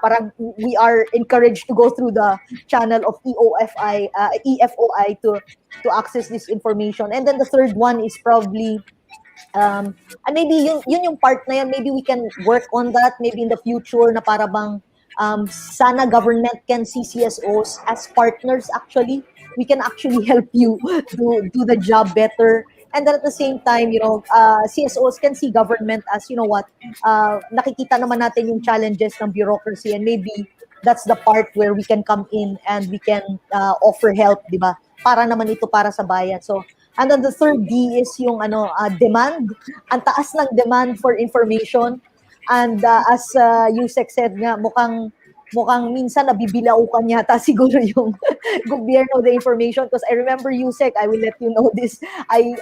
parang we are encouraged to go through the channel of EFOI to access this information. And then the third one is probably and maybe yun yung part na yun, maybe we can work on that maybe in the future, na para bang sana government can see CSOs as partners. Actually, we can actually help you do the job better. And then at the same time, CSOs can see government as, nakikita naman natin yung challenges ng bureaucracy, and maybe that's the part where we can come in and we can offer help, di ba? Para naman ito para sa bayan. So, and then the third D is yung demand. Ang taas ng demand for information. And as Yusek said nga, mukhang minsan nabibilaukan yata siguro yung gobyerno the information, because I remember, Yusek, I will let you know this, I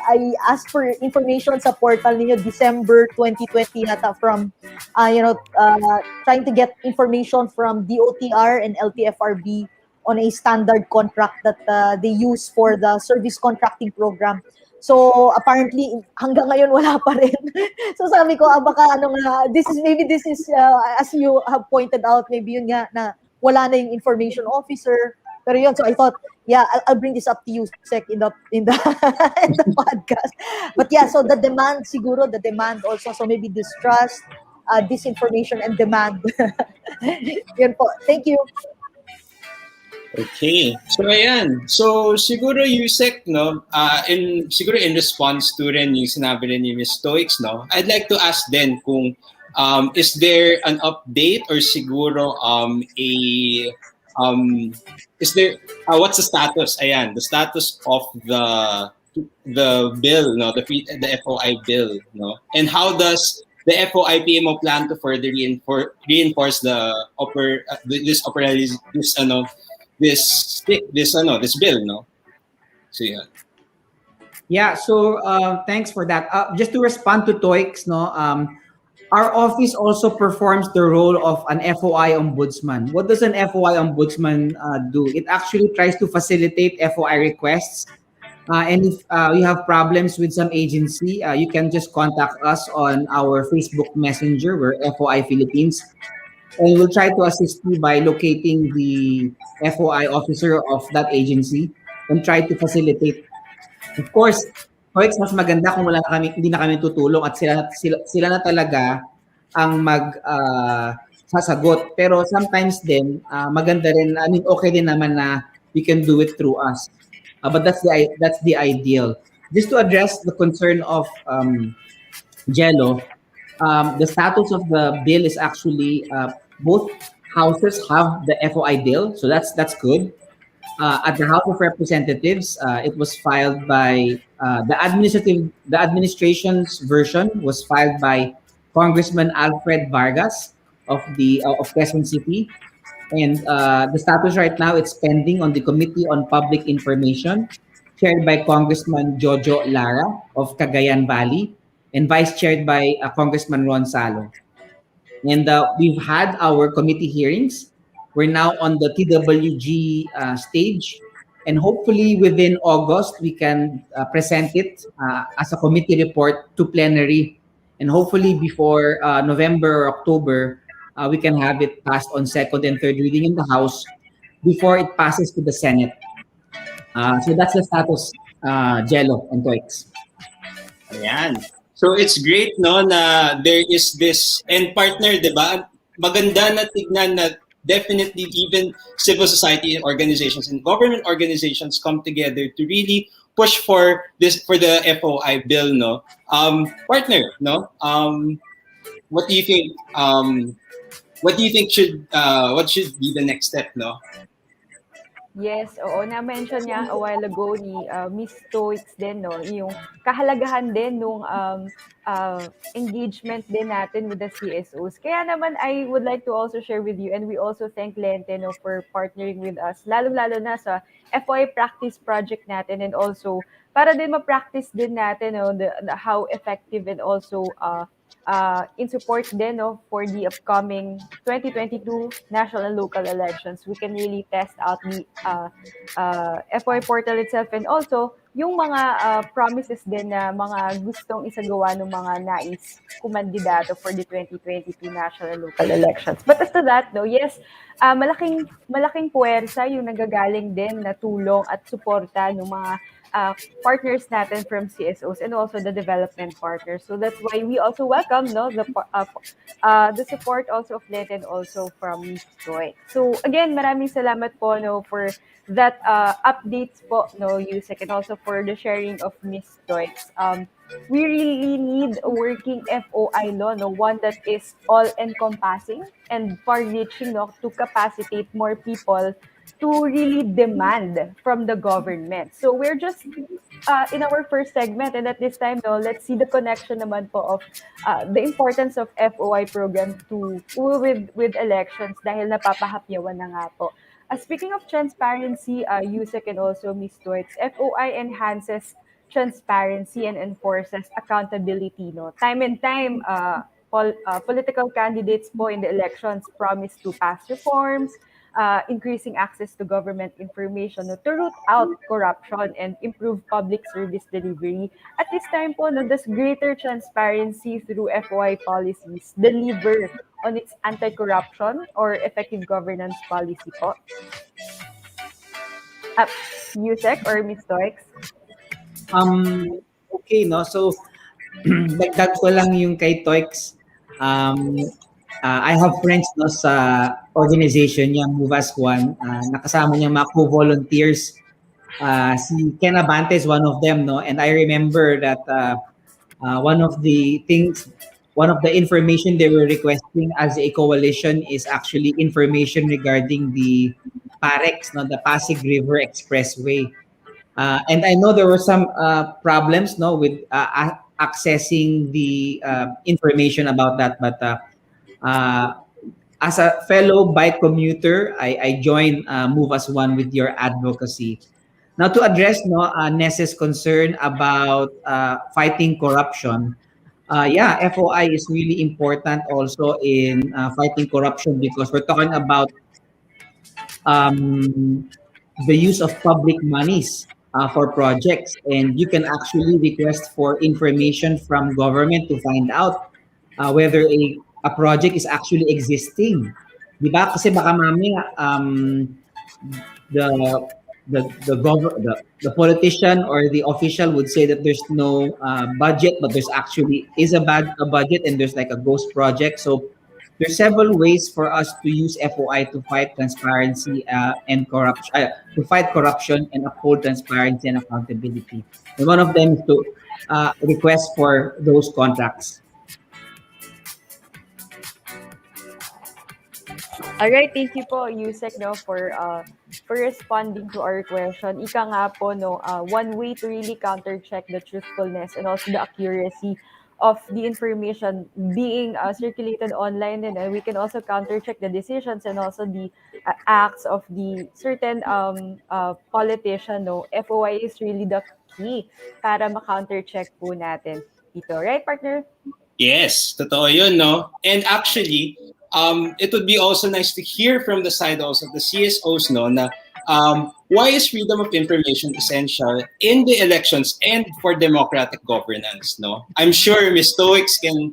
asked for information sa portal ninyo December 2020 yata from trying to get information from DOTR and LTFRB on a standard contract that they use for the service contracting program. So apparently hanggang ngayon wala pa rin. So sabi ko, baka this is as you have pointed out, maybe yun nga na wala na yung information officer. Pero yun, so I thought, yeah, I'll bring this up to you, Sec, in the in the podcast. But yeah, so the demand also, so maybe distrust, disinformation, and demand. Yun po. Thank you. Okay. So ayan. So siguro Yusek, no, siguro in response to rin yung sinabi rin ni Ms. Stoics, no, I'd like to ask then kung is there an update or siguro is there what's the status? Ayan, the status of the bill, no, the FOI bill, no, and how does the FOI-PMO plan to further reinforce this bill, no? So yeah. Yeah, so thanks for that. Just to respond to Toix, no, our office also performs the role of an FOI ombudsman. What does an FOI ombudsman do? It actually tries to facilitate FOI requests. And if you have problems with some agency, you can just contact us on our Facebook Messenger, we're FOI Philippines. And we'll try to assist you by locating the FOI officer of that agency and try to facilitate. Of course, Hoix, mas maganda kung hindi na kami tutulong at sila na talaga ang sasagot. Pero sometimes din, maganda rin, okay din naman na we can do it through us. But that's the ideal. Just to address the concern of Jello, the status of the bill is actually both houses have the FOI bill, so that's good. At the House of Representatives, it was filed by the administration's version was filed by Congressman Alfred Vargas of Quezon City, and the status right now it's pending on the Committee on Public Information, chaired by Congressman Jojo Lara of Cagayan Valley, and vice chaired by Congressman Ron Salo. And we've had our committee hearings. We're now on the TWG stage. And hopefully within August, we can present it as a committee report to plenary. And hopefully before November or October, we can have it passed on second and third reading in the House before it passes to the Senate. So that's the status, Jello and Toix. Ayan. So it's great no na there is this and partner, 'di ba? Maganda na tignan na definitely even civil society organizations and government organizations come together to really push for the FOI bill, no. Partner, no. What do you think what should be the next step, no? Yes, oo, na-mention niya a while ago ni Miss Stoics din, no, yung kahalagahan din nung engagement din natin with the CSOs. Kaya naman, I would like to also share with you, and we also thank Lente, no, for partnering with us, lalo-lalo na sa FOI practice project natin, and also para din ma-practice din natin, no, how effective and also in support din, no, for the upcoming 2022 national and local elections. We can really test out the FOI portal itself, and also yung mga promises din na mga gustong isagawa ng mga nais kumandidato for the 2022 national and local elections. But as to that, no, yes, malaking puwersa yung nagagaling din na tulong at suporta ng mga partners natin from CSOs and also the development partners. So that's why we also welcome, no, the support also of LENTE and also from Miss Joy. So again, maraming salamat po, no, for that updates po, no, Yusek, and also for the sharing of Miss Joy. We really need a working FOI law, no, one that is all-encompassing and far-reaching, no, to capacitate more people to really demand from the government. So we're just in our first segment, and at this time, no, let's see the connection naman po of the importance of FOI program with elections dahil napapahapyawan na nga po. Speaking of transparency, Yusek and also Ms. Toits, FOI enhances transparency and enforces accountability. No, time and time, political candidates po in the elections promise to pass reforms, increasing access to government information, no, to root out corruption and improve public service delivery. At this time po, no, does greater transparency through FOI policies deliver on its anti-corruption or effective governance policy po? Yusek or Ms. Toix? Okay, no? So, dagdag ko lang yung kay Toix. I have friends, no, sa organization niya, Move as One. Nakasama niya mga co-volunteers. Si Ken Abante is one of them, no? And I remember that one of the information they were requesting as a coalition is actually information regarding the PAREX, no, the Pasig River Expressway. And I know there were some problems, no, with accessing the information about that. But as a fellow bike commuter, I join Move as One with your advocacy. Now, to address, no, Ness's concern about fighting corruption, FOI is really important also in fighting corruption because we're talking about the use of public monies for projects, and you can actually request for information from government to find out whether a project is actually existing. Di ba? Kasi baka mamaya the politician or the official would say that there's no budget, but there's actually a budget and there's like a ghost project. So there's several ways for us to use FOI to fight transparency and corruption, to fight corruption and uphold transparency and accountability. And one of them is to request for those contracts. All right, thank you po, Yusek, no, for for responding to our question. Ika nga po, no, one way to really counter-check the truthfulness and also the accuracy of the information being circulated online, and we can also counter-check the decisions and also the acts of the certain politician. No, FOI is really the key para ma-counter-check po natin dito. Right, partner? Yes, totoo yun, no? And actually, it would be also nice to hear from the side also of the CSOs, no, na why is freedom of information essential in the elections and for democratic governance, no? I'm sure Ms. Stoics can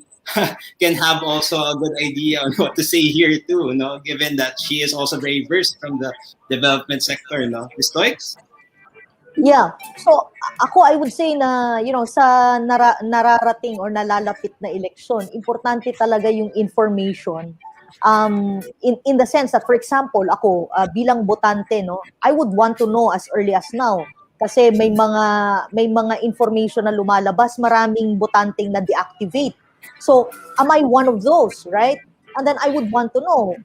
can have also a good idea on what to say here too, no? Given that she is also very versed from the development sector, no? Ms. Stoics? Yeah. So ako I would say na sa nararating or nalalapit na eleksyon, importante talaga yung information. In the sense that for example, ako bilang botante, no, I would want to know as early as now kasi may mga information na lumalabas, maraming botanteng na deactivate. So, am I one of those, right? And then I would want to know,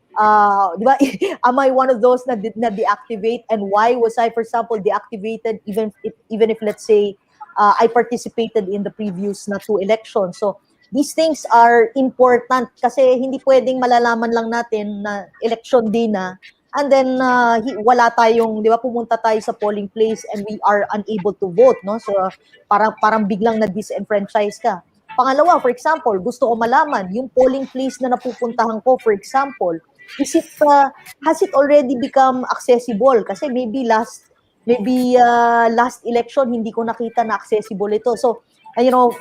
di ba, am I one of those na deactivate, and why was I, for example, deactivated even if let's say I participated in the previous na 2 elections. So these things are important kasi hindi pwedeng malalaman lang natin na election day na and then wala tayong, di ba, pumunta tayo sa polling place and we are unable to vote, no? So parang biglang na-disenfranchise ka. Pangalawa, for example, gusto ko malaman, yung polling place na napupuntahan ko, for example, has it already become accessible? Kasi maybe last election, hindi ko nakita na accessible ito. So,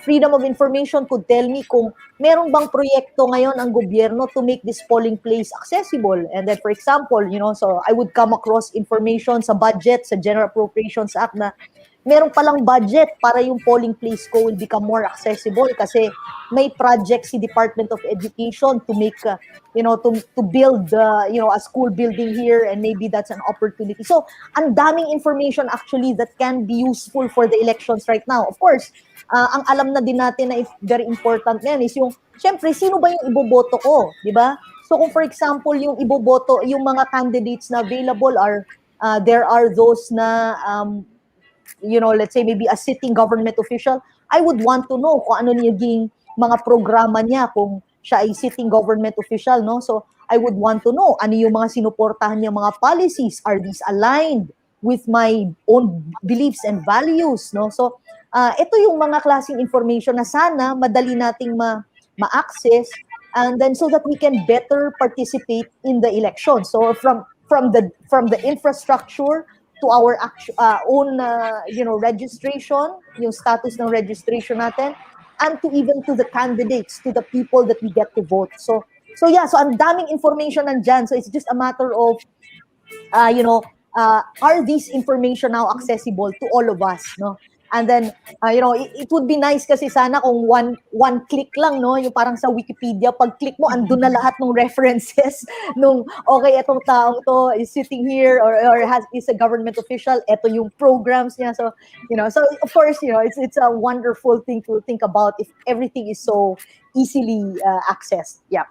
freedom of information could tell me kung meron bang proyekto ngayon ang gobyerno to make this polling place accessible. And then, for example, so I would come across information sa budget, sa General Appropriations Act na meron palang budget para yung polling place ko will become more accessible kasi may project si Department of Education to make to build a school building here, and maybe that's an opportunity. So ang daming information actually that can be useful for the elections right now. Of course, ang alam na din natin na very important na yan is yung syempre sino ba yung iboboto ko, di ba? So kung for example yung iboboto, yung mga candidates na available are there are those na let's say maybe a sitting government official, I would want to know kung ano naging mga programa niya kung siya ay sitting government official, no? So I would want to know ano yung mga sinuportahan niya mga policies, are these aligned with my own beliefs and values, no? So ito yung mga klaseng information na sana madali nating ma-access, and then so that we can better participate in the election. So from the infrastructure to our own registration, yung status ng registration natin, and to even to the candidates, to the people that we get to vote. So ang daming information nandyan. So it's just a matter of are these information now accessible to all of us, no? And then it would be nice kasi sana kung one click lang, no, yung parang sa Wikipedia, pag click mo andun na lahat ng references nung okay etong taong to is sitting here or is a government official, eto yung programs niya. So so of course it's a wonderful thing to think about if everything is so easily accessed. Yeah.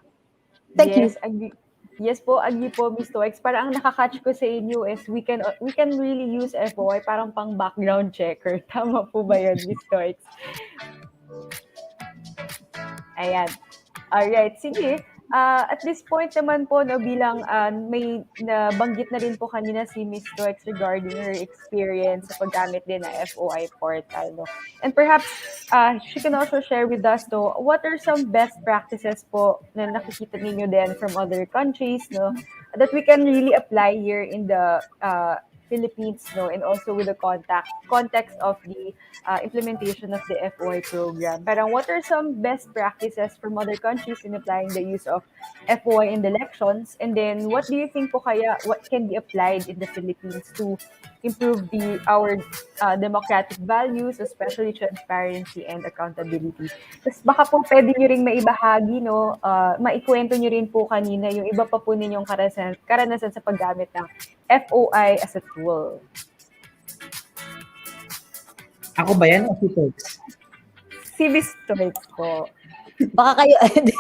Thank you. Yes po, agree po, Ms. Toex. Para ang nakakatch ko sa inyo is we can really use FOI parang pang background checker. Tama po ba yun, Ms. Toex? Ayan. Alright, sige. At this point naman po, no, bilang may nabanggit na rin po kanina si Ms. Toex regarding her experience sa paggamit din ng FOI portal. No? And perhaps she can also share with us, no, what are some best practices po na nakikita ninyo din from other countries, no, that we can really apply here in the Philippines, no, and also with the context of the implementation of the FOI program. Parang what are some best practices from other countries in applying the use of FOI in the elections? And then what do you think po kaya what can be applied in the Philippines to improve our democratic values, especially transparency and accountability? Tapos baka po pwede nyo rin maibahagi, no, maikwento nyo rin po kanina yung iba pa po ninyong karanasan sa paggamit ng FOI as a tool. Ako ba yan o si Tox? Si Ms. Tox po. Baka kayo, di,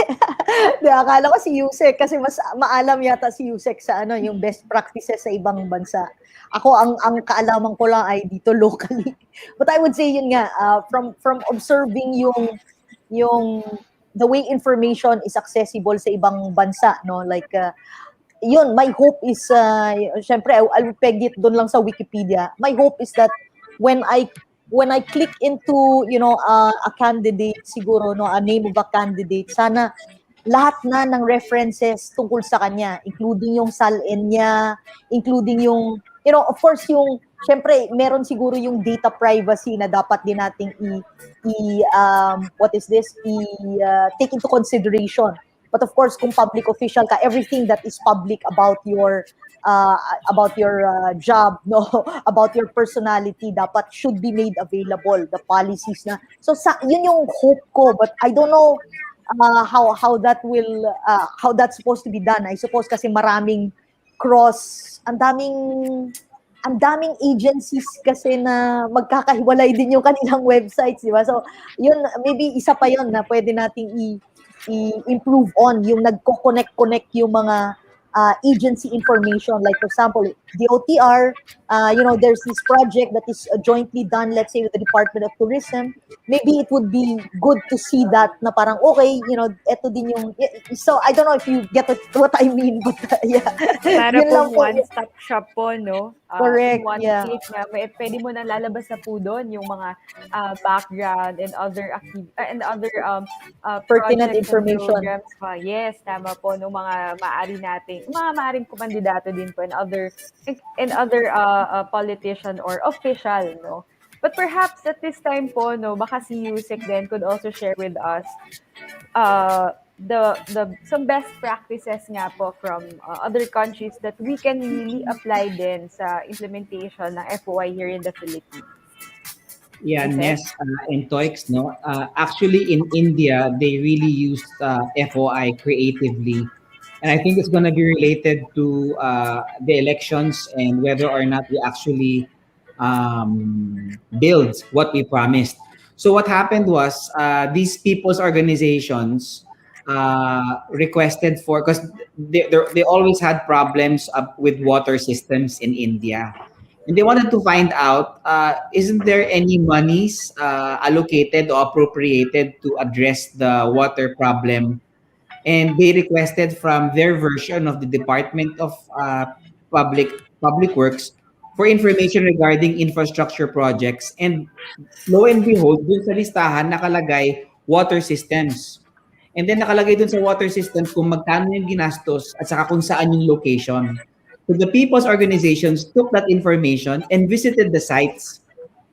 akala ko si Yusek kasi mas maalam yata si Yusek sa ano, yung best practices sa ibang bansa. Ako, ang kaalaman ko lang ay dito locally. But I would say yun nga, from observing yung the way information is accessible sa ibang bansa, no? Like, yun, my hope is, syempre, I'll peg it doon lang sa Wikipedia. My hope is that when I click into, a candidate, siguro, no, a name of a candidate, sana lahat na ng references tungkol sa kanya, including yung SALN niya, including yung, of course, yung, syempre, meron siguro yung data privacy na dapat din nating take into consideration. But of course, kung public official ka, everything that is public about your job, no, about your personality, dapat should be made available. The policies na. So yun yung hope ko, but I don't know how that's supposed to be done. I suppose kasi maraming ang daming agencies kasi na magkakahiwalay din yung kanilang websites, di ba? So, yun, maybe isa pa yun na pwede nating i-improve on, yung nagko-connect yung mga agency information. Like, for example, the OTR, there's this project that is jointly done, let's say, with the Department of Tourism. Maybe it would be good to see that na parang, okay, eto din yung, so I don't know if you get what I mean, but yeah. Para Yun lang pong po. one-stop shop po, no? Correct, One yeah. click na, pwede mo na lalabas na po doon yung mga background and other Pertinent projects and information. programs pa. Yes, tama po, no, mga maaring kumandidato din po and other politician or official, no? But perhaps at this time po, no, baka si Yusek then could also share with us some best practices nga po from other countries that we can really apply din sa implementation ng FOI here in the Philippines. Yeah, Yusek? Ness and Toix, no? Actually, in India, they really used FOI creatively. And I think it's going to be related to the elections and whether or not we actually build what we promised. So what happened was these people's organizations requested for, because they always had problems with water systems in India. And they wanted to find out, isn't there any monies allocated or appropriated to address the water problem? And they requested from their version of the Department of Public Works for information regarding infrastructure projects. And lo and behold, dun sa listahan nakalagay water systems. And then nakalagay dun sa water systems kung magkano yung ginastos at saka kung saan yung location. So the people's organizations took that information and visited the sites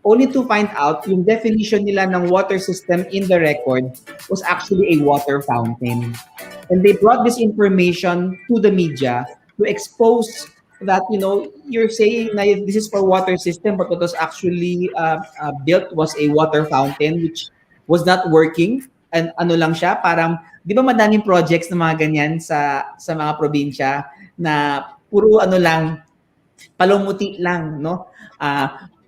only to find out yung definition nila ng water system in the record was actually a water fountain. And they brought this information to the media to expose that, you're saying na this is for water system, but what was actually built was a water fountain which was not working. And ano lang siya, parang, di ba madaming projects na mga ganyan sa mga probinsya na puro palumuti lang, no?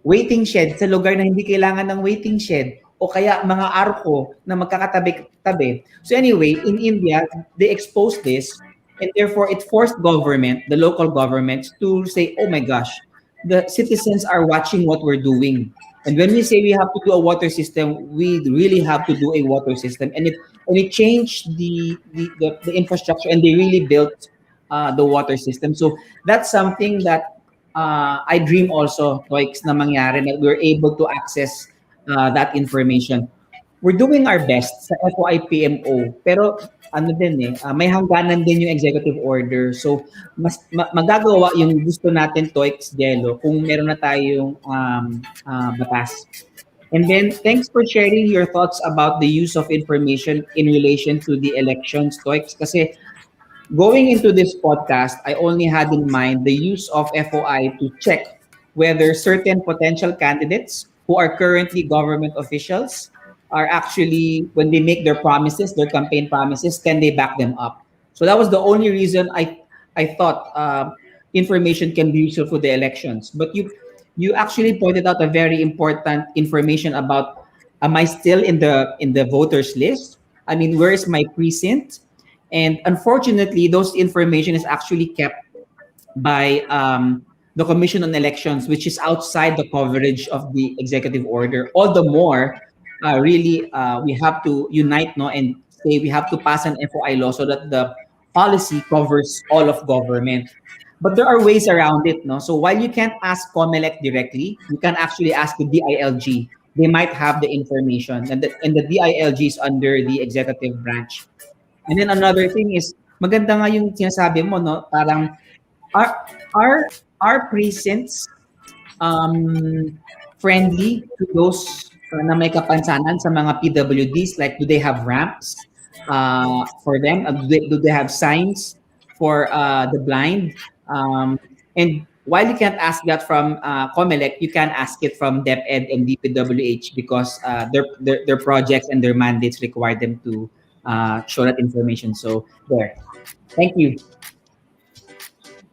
Waiting shed sa lugar na hindi kailangan ng waiting shed o kaya mga arko na magkakatabi-tabi. So anyway, in India, they exposed this and therefore it forced the local governments to say, oh my gosh, the citizens are watching what we're doing. And when we say we have to do a water system, we really have to do a water system. And it changed the infrastructure and they really built the water system. So that's something that I dream also, Toix, na mangyari, that we're able to access that information. We're doing our best sa FOI-PMO, pero may hangganan din yung executive order. So, magagawa yung gusto natin, Toix, Jello, kung meron na tayong batas. And then, thanks for sharing your thoughts about the use of information in relation to the elections, Toix, kasi going into this podcast, I only had in mind the use of FOI to check whether certain potential candidates who are currently government officials are actually, when they make their promises, their campaign promises, can they back them up? So that was the only reason I thought information can be useful for the elections. But you actually pointed out a very important information about, am I still in the voters list? I mean, where is my precinct? And unfortunately, those information is actually kept by the Commission on Elections, which is outside the coverage of the executive order. All the more, really, we have to unite, no, and say we have to pass an FOI law so that the policy covers all of government. But there are ways around it, no. So while you can't ask COMELEC directly, you can actually ask the DILG. They might have the information, and the DILG is under the executive branch. And then another thing is, maganda nga yung sinasabi mo, no? Parang are are precincts friendly to those na may kapansanan sa mga PWDs? Like, do they have ramps for them? Do they have signs for the blind? And while you can't ask that from COMELEC, you can ask it from DepEd and DPWH because their projects and their mandates require them to show that information. So there. Thank you.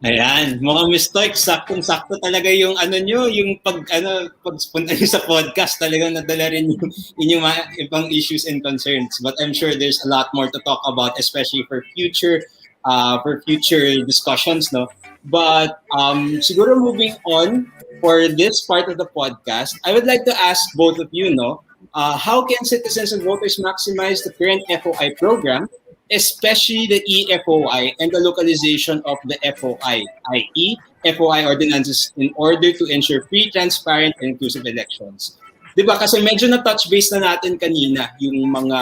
Ayan, mukhang Miss Toik, saktong-sakto talaga yung nyo, yung pagpunta nyo sa podcast, talagang nadala rin yung inyong mga ibang issues and concerns. But I'm sure there's a lot more to talk about, especially for future discussions, no? But siguro moving on for this part of the podcast, I would like to ask both of you, no? How can citizens and voters maximize the current FOI program, especially the e-FOI and the localization of the FOI, i.e. FOI ordinances, in order to ensure free, transparent, and inclusive elections? Diba? Kasi medyo na-touch base na natin kanina yung mga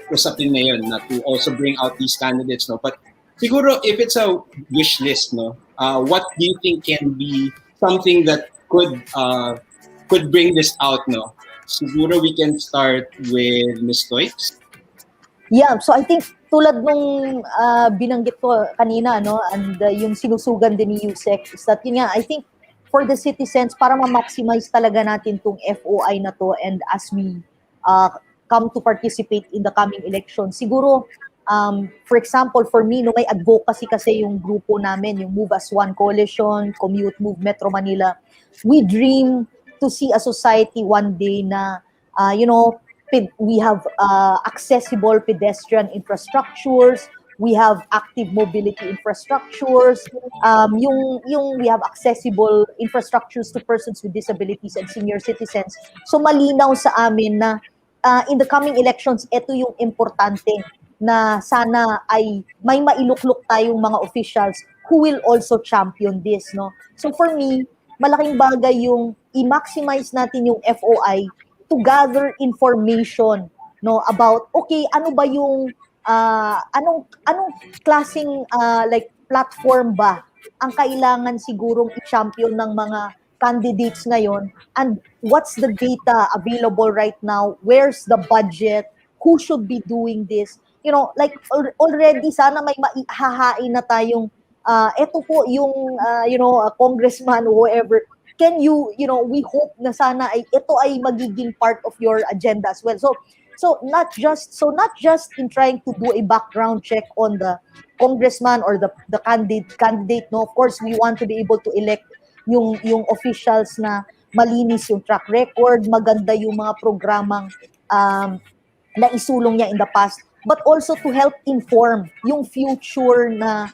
usapin na yun na to also bring out these candidates, no? But siguro if it's a wish list, no, what do you think can be something that could bring this out, no? Siguro we can start with Ms. Toix. Yeah, so I think tulad nung binanggit ko kanina, no, and yung sinusugan din ni Yusek, is that yun nga, I think for the citizens, para ma-maximize talaga natin tong FOI na to, and as we come to participate in the coming election, siguro, for example, for me, no, may advocacy kasi yung grupo namin, yung Move as One Coalition, Commute, Move Metro Manila. We dream to see a society one day na, we have accessible pedestrian infrastructures, we have active mobility infrastructures, we have accessible infrastructures to persons with disabilities and senior citizens. So malinaw sa amin na in the coming elections, ito yung importante na sana ay may mailuklok tayong mga officials who will also champion this, no? So for me, malaking bagay yung i-maximize natin yung FOI to gather information, no, about okay, ano ba yung anong klaseng like platform ba ang kailangan sigurong i-champion ng mga candidates ngayon, and what's the data available right now, where's the budget, who should be doing this, like already sana may maihahain na tayong eto po yung congressman or whoever. Can you, we hope na sana ay ito ay magiging part of your agenda as well. So not just in trying to do a background check on the congressman or the candidate, no, of course we want to be able to elect yung officials na malinis yung track record, maganda yung mga programang na isulong niya in the past, but also to help inform yung future na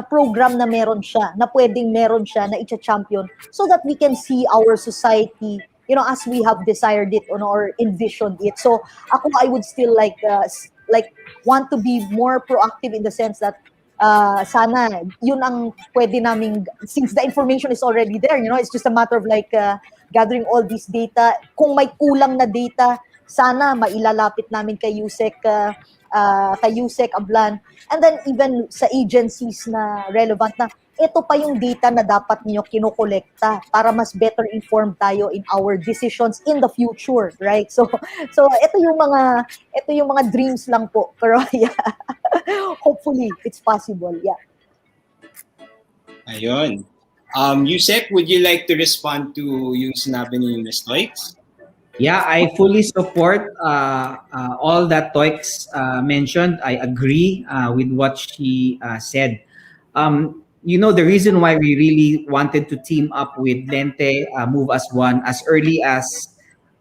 program na meron siya, na pwedeng meron siya, na i-champion, so that we can see our society, as we have desired it or envisioned it. So ako, I would still like want to be more proactive in the sense that sana yun ang pwede naming, since the information is already there, it's just a matter of gathering all this data. Kung may kulang na data, sana mailalapit namin kay Yusek Ablan, and then even sa agencies na relevant na ito pa yung data na dapat niyo kinokolekta para mas better informed tayo in our decisions in the future, right? So ito yung mga dreams lang po, pero yeah, hopefully it's possible. Yeah. Ayun. Yusek, would you like to respond to yung sinabi ni Ms. Toix? Yeah, I fully support all that Toix mentioned. I agree with what she said. The reason why we really wanted to team up with LENTE, Move as One, as early as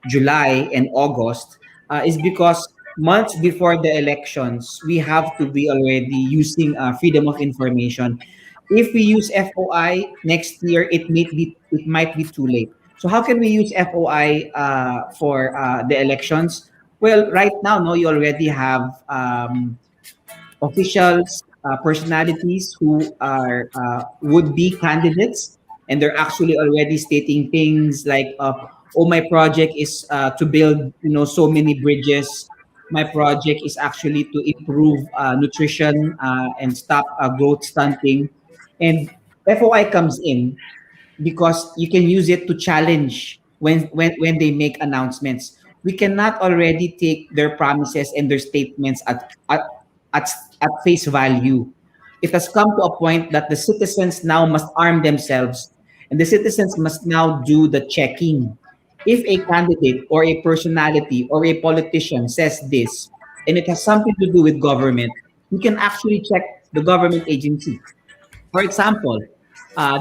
July and August is because months before the elections, we have to be already using freedom of information. If we use FOI next year, it might be too late. So how can we use FOI for the elections? Well, right now, no, you already have officials, personalities who are would-be candidates, and they're actually already stating things like, "Oh, my project is to build, so many bridges. My project is actually to improve nutrition and stop growth stunting." And FOI comes in because you can use it to challenge when they make announcements. We cannot already take their promises and their statements at, at face value. It has come to a point that the citizens now must arm themselves, and the citizens must now do the checking. If a candidate or a personality or a politician says this, and it has something to do with government, you can actually check the government agency. For example,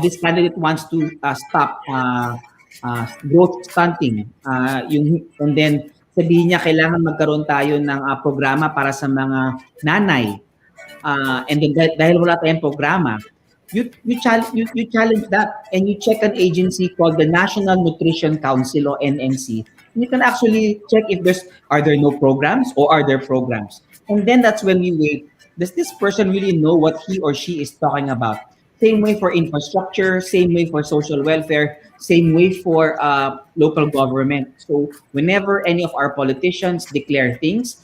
this candidate wants to stop growth stunting. And then sabihin niya kailangan magkaroon tayo ng programa para sa mga nanay. And then dahil wala tayong programa, you challenge that, and you check an agency called the National Nutrition Council, or NNC. You can actually check if are there no programs, or are there programs. And then that's when we wait. Does this person really know what he or she is talking about? Same way for infrastructure, same way for social welfare, same way for local government. So whenever any of our politicians declare things,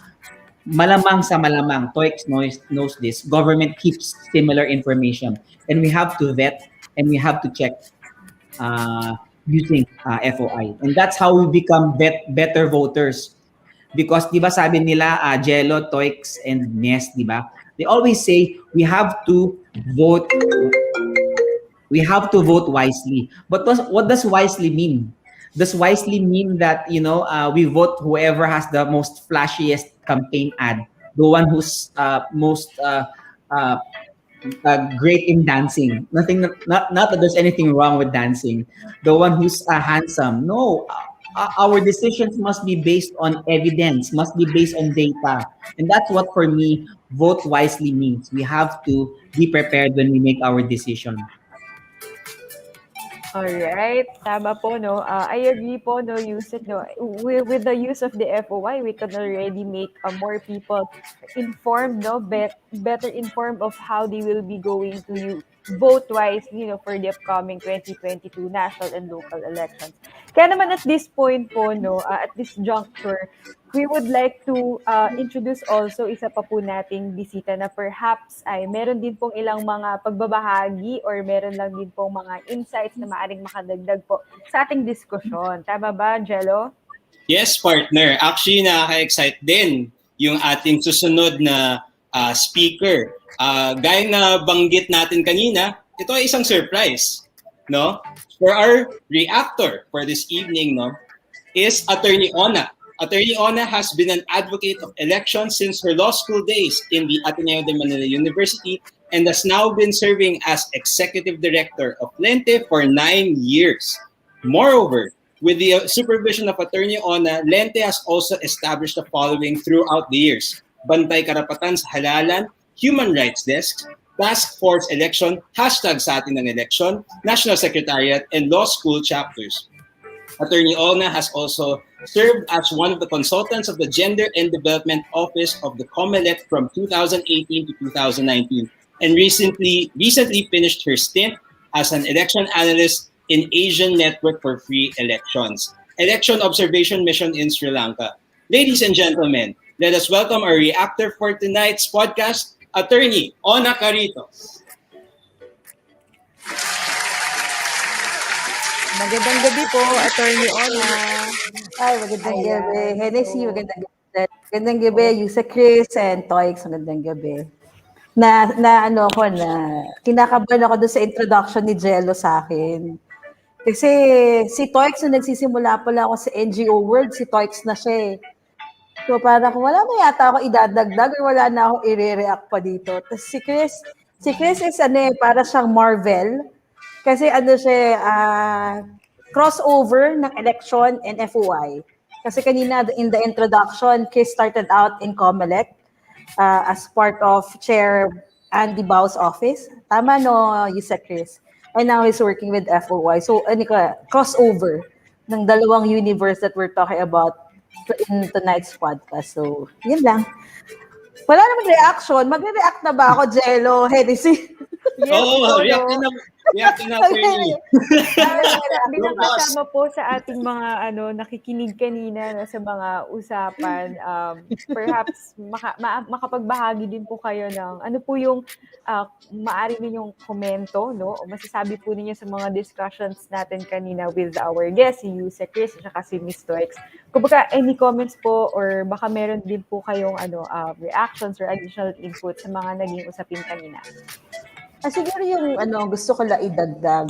malamang sa malamang, TOEIC knows this, government keeps similar information. And we have to vet, and we have to check using FOI. And that's how we become better voters. Because di ba sabi nila, Jello, TOEIC, and NES, di ba? They always say we have to vote wisely. But what does wisely mean? Does wisely mean that we vote whoever has the most flashiest campaign ad, the one who's most great in dancing? Not that there's anything wrong with dancing. The one who's handsome? No. Our decisions must be based on evidence, must be based on data. And that's what, for me, vote wisely means. We have to be prepared when we make our decision. Alright, tama po, no? I agree po, no, use it, no? With the use of the FOI, we can already make more people informed, no? Better informed of how they will be going to vote wisely, for the upcoming 2022 national and local elections. Kaya naman at this point po, no, at this juncture, we would like to introduce also isa pa po nating bisita na perhaps ay meron din pong ilang mga pagbabahagi or meron lang din pong mga insights na maaring makadagdag po sa ating diskusyon. Tama ba, Jello? Yes, partner. Actually, nakaka-excite din yung ating susunod na speaker. Gaya na banggit natin kanina, ito ay isang surprise, no? For our reactor for this evening, no, is Attorney Ona. Attorney Ona has been an advocate of elections since her law school days in the Ateneo de Manila University and has now been serving as Executive Director of LENTE for 9 years. Moreover, with the supervision of Attorney Ona, LENTE has also established the following throughout the years: Bantay Karapatan sa Halalan, Human Rights Desk, Task Force Election, Hashtag Sa Atin ang Election, National Secretariat, and Law School Chapters. Attorney Ona has also served as one of the consultants of the Gender and Development Office of the COMELEC from 2018 to 2019, and recently finished her stint as an election analyst in Asian Network for Free Elections, Election Observation Mission in Sri Lanka. Ladies and gentlemen, let us welcome our reactor for tonight's podcast, Attorney Ona Caritos. Magandang gabi po, Attorney Ona. Ay, magandang gabi. Hennessy, magandang gabi. Magandang gabi, Yusa Chris and Toix, magandang gabi. Kinakabahan ako doon sa introduction ni Jello sa akin. Kasi si Toix, nung nagsisimula pala ako sa NGO world, si Toix na siya eh. So parang kung wala na yata ako idadagdag or wala na akong i-react pa dito. Tapos si Chris is para siyang Marvel. Kasi siya, crossover ng election and FOI. Kasi kanina in the introduction, Chris started out in COMELEC as part of Chair Andy Bao's office. Tama no, Yusek Chris? And now he's working with FOI. So, crossover ng dalawang universe that we're talking about in tonight's podcast. So, yun lang. Wala namang reaction. Magre-react na ba ako, Jello? Hennessy? Yes Oo, po, react no? na react na attorney. Bilang kasama po sa ating mga nakikinig kanina sa mga usapan, perhaps makapagbahagi din po kayo ng ano po yung maaari ninyong komento, no? O masasabi po ninyo sa mga discussions natin kanina with our guest, si Yuse Chris at si Miss Toex. Kung baka any comments po or baka meron din po kayong reactions or additional input sa mga naging usapin kanina. Siguro yung gusto ko lang idagdag,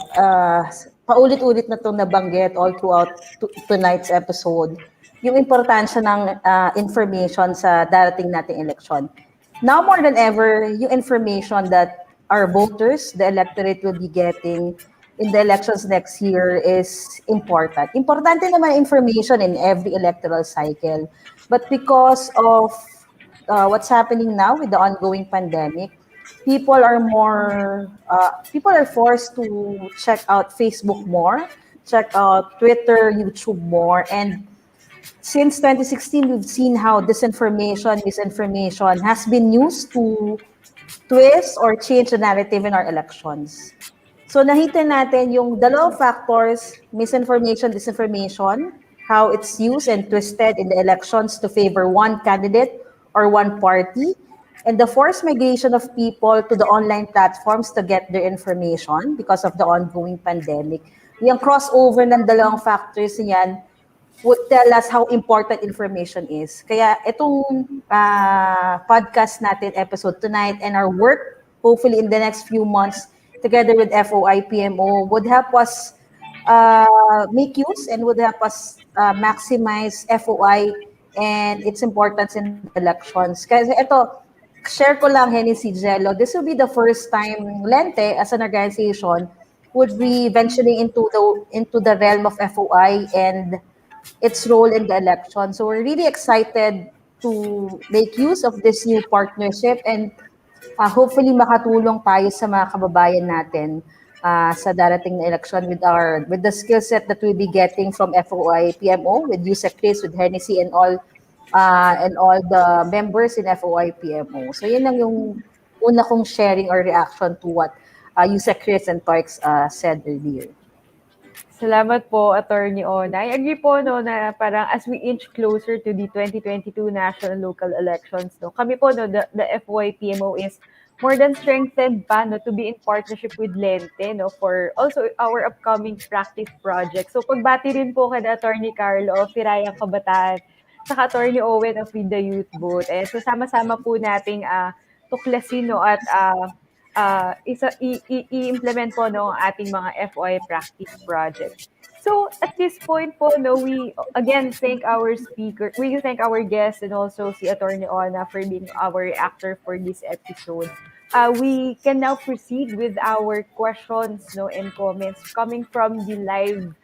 paulit-ulit na itong nabanggit all throughout tonight's episode, yung importansya ng information sa darating nating election. Now more than ever, yung information that our voters, the electorate will be getting in the elections next year is important. Importante naman information in every electoral cycle. But because of what's happening now with the ongoing pandemic, people are forced to check out Facebook more, check out Twitter, YouTube more. And since 2016, we've seen how disinformation, misinformation has been used to twist or change the narrative in our elections. So nakita natin yung dalawang factors, misinformation, disinformation, how it's used and twisted in the elections to favor one candidate or one party, and the forced migration of people to the online platforms to get their information because of the ongoing pandemic. Yung crossover ng dalawang factors niyan would tell us how important information is. Kaya itong podcast natin, episode tonight, and our work, hopefully in the next few months, together with FOI-PMO, would help us make use and would help us maximize FOI and its importance in elections. Kasi ito, share ko lang, Hennessy, Jello, this will be the first time LENTE as an organization would be venturing into the realm of FOI and its role in the election. So we're really excited to make use of this new partnership and hopefully makatulong tayo sa mga kababayan natin sa darating na election with the skill set that we'll be getting from FOI-PMO, with Yusek Chris, with Hennessy, and all the members in FOI-PMO. So yun lang yung una kong sharing or reaction to what Yusek Chris and Toex said earlier. Salamat po, Attorney Ona. I agree po na parang as we inch closer to the 2022 national and local elections, kami po the FOI-PMO is more than strengthened pa to be in partnership with LENTE for also our upcoming practice project. So pagbati rin po kay Attorney Carlo of Firayang Kabataan, saka Attorney Owen of With the Youth Vote. So sama-sama po nating tuklasin at i-implement po ang ating mga FOI practice project. So at this point po, we again thank our speaker, we thank our guest and also si Attorney Ona for being our reactor for this episode. We can now proceed with our questions and comments coming from the live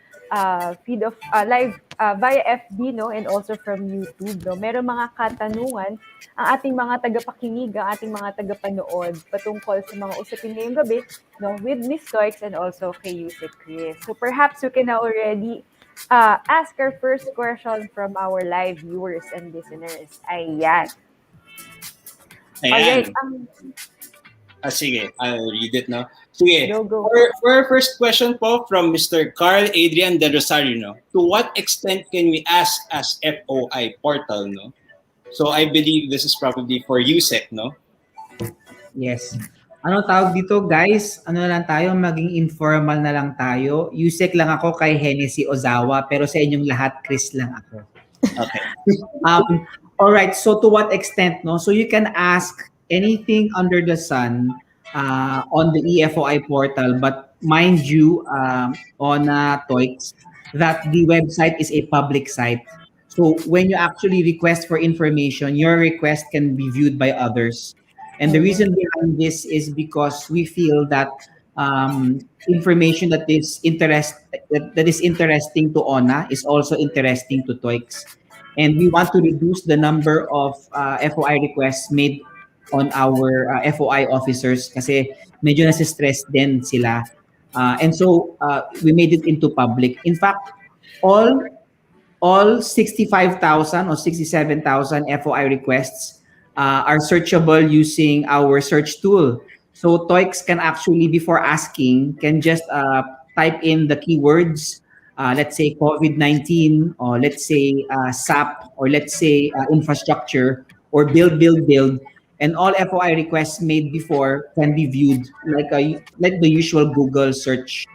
feed of live via FB and also from YouTube. Meron mga katanungan ang ating mga tagapakinig, ang ating mga tagapanood patungkol sa mga usapin ngayong gabi with Ms. Toex and also kay Yusek Chris. So perhaps we can now already ask our first question from our live viewers and listeners. Ayan. Ayan. Sige, I'll read it now. Sige, for our first question po from Mr. Carl Adrian De Rosario, to what extent can we ask as FOI portal, So I believe this is probably for Yusek, Yes. Ano tawag dito, guys? Ano lang tayo, maging informal na lang tayo. Yusek lang ako kay Hennessy Ozawa, pero sa inyong lahat, Chris lang ako. Okay. All right, so to what extent, So you can ask anything under the sun on the eFOI portal, but mind you, on Toex, that the website is a public site. So when you actually request for information, your request can be viewed by others. And the reason behind this is because we feel that information that is interesting to Ona is also interesting to Toex. And we want to reduce the number of FOI requests made on our FOI officers kasi medyo nasi-stress din sila. And so we made it into public. In fact, all 65,000 or 67,000 FOI requests are searchable using our search tool. So TOEICs can actually, before asking, can just type in the keywords, let's say COVID-19, or let's say SAP, or let's say infrastructure, or build, and all FOI requests made before can be viewed like the usual Google search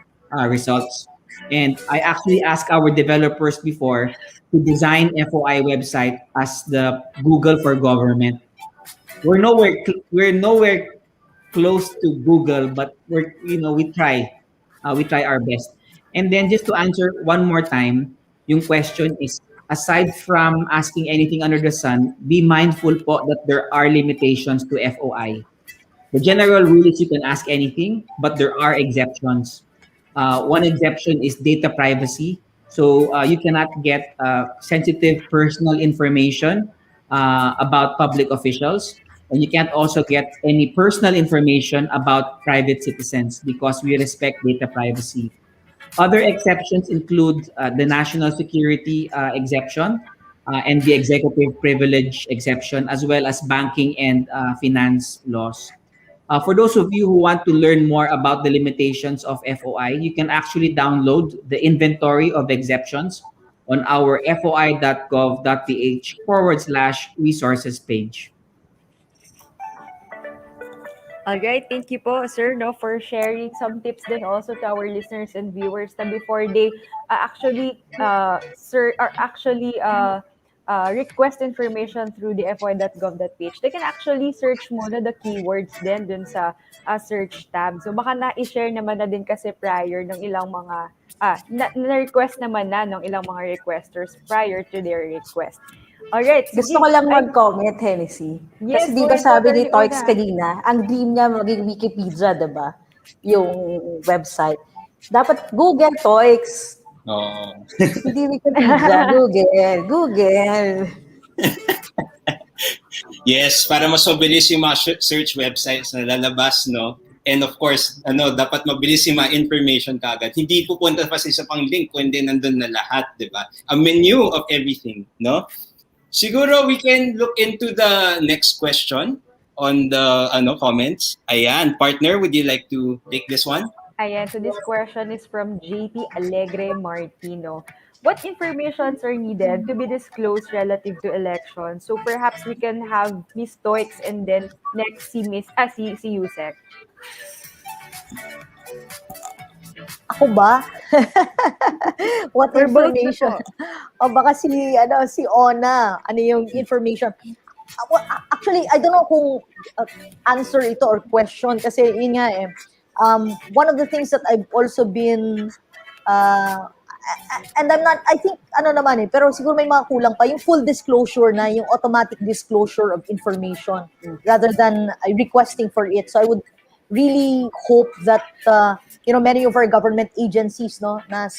results. And I actually asked our developers before to design FOI website as the Google for government. We're nowhere close to Google, but we try our best. And then just to answer one more time, yung question is, aside from asking anything under the sun, be mindful po that there are limitations to FOI. The general rule is you can ask anything, but there are exceptions. One exception is data privacy. So you cannot get sensitive personal information about public officials. And you can't also get any personal information about private citizens because we respect data privacy. Other exceptions include the national security exception and the executive privilege exception, as well as banking and finance laws. For those of you who want to learn more about the limitations of FOI, you can actually download the inventory of exceptions on our foi.gov.ph/resources page. Alright, thank you po, sir, for sharing some tips then also to our listeners and viewers na before they request information through the foi.gov.ph, they can actually search muna the keywords din dun sa search tab. So baka na-share naman na din kasi prior ng ilang mga na-request naman na ng ilang mga requesters prior to their request. Alright. Gusto ko lang mag-comment, Hennessy. Yes, Kasi di ba sabi ni totally, Toix Ona. kanina, ang dream niya maging Wikipedia, di ba? Yung website. Dapat Google Toix. Oo. Hindi Wikipedia. Google. Yes, para mas mabilis yung mga search websites na lalabas, no? And of course, dapat mabilis yung mga information kagad. Hindi pupunta pa sa isa pang link kundi nandun na lahat, di ba? A menu of everything, no? Siguro we can look into the next question on the comments. Ayan, partner, would you like to take this one? Ayan, so this question is from JP Alegre Martino. What informations are needed to be disclosed relative to elections? So perhaps we can have Miss Toix and then next si Yusek. Ako ba? What information? O baka si Ona, ano yung information? Actually, I don't know kung answer ito or question kasi yun nga one of the things that I've also been and I'm not, I think, pero siguro may mga kulang pa, yung full disclosure na, yung automatic disclosure of information rather than requesting for it. So I would really hope that, many of our government agencies, na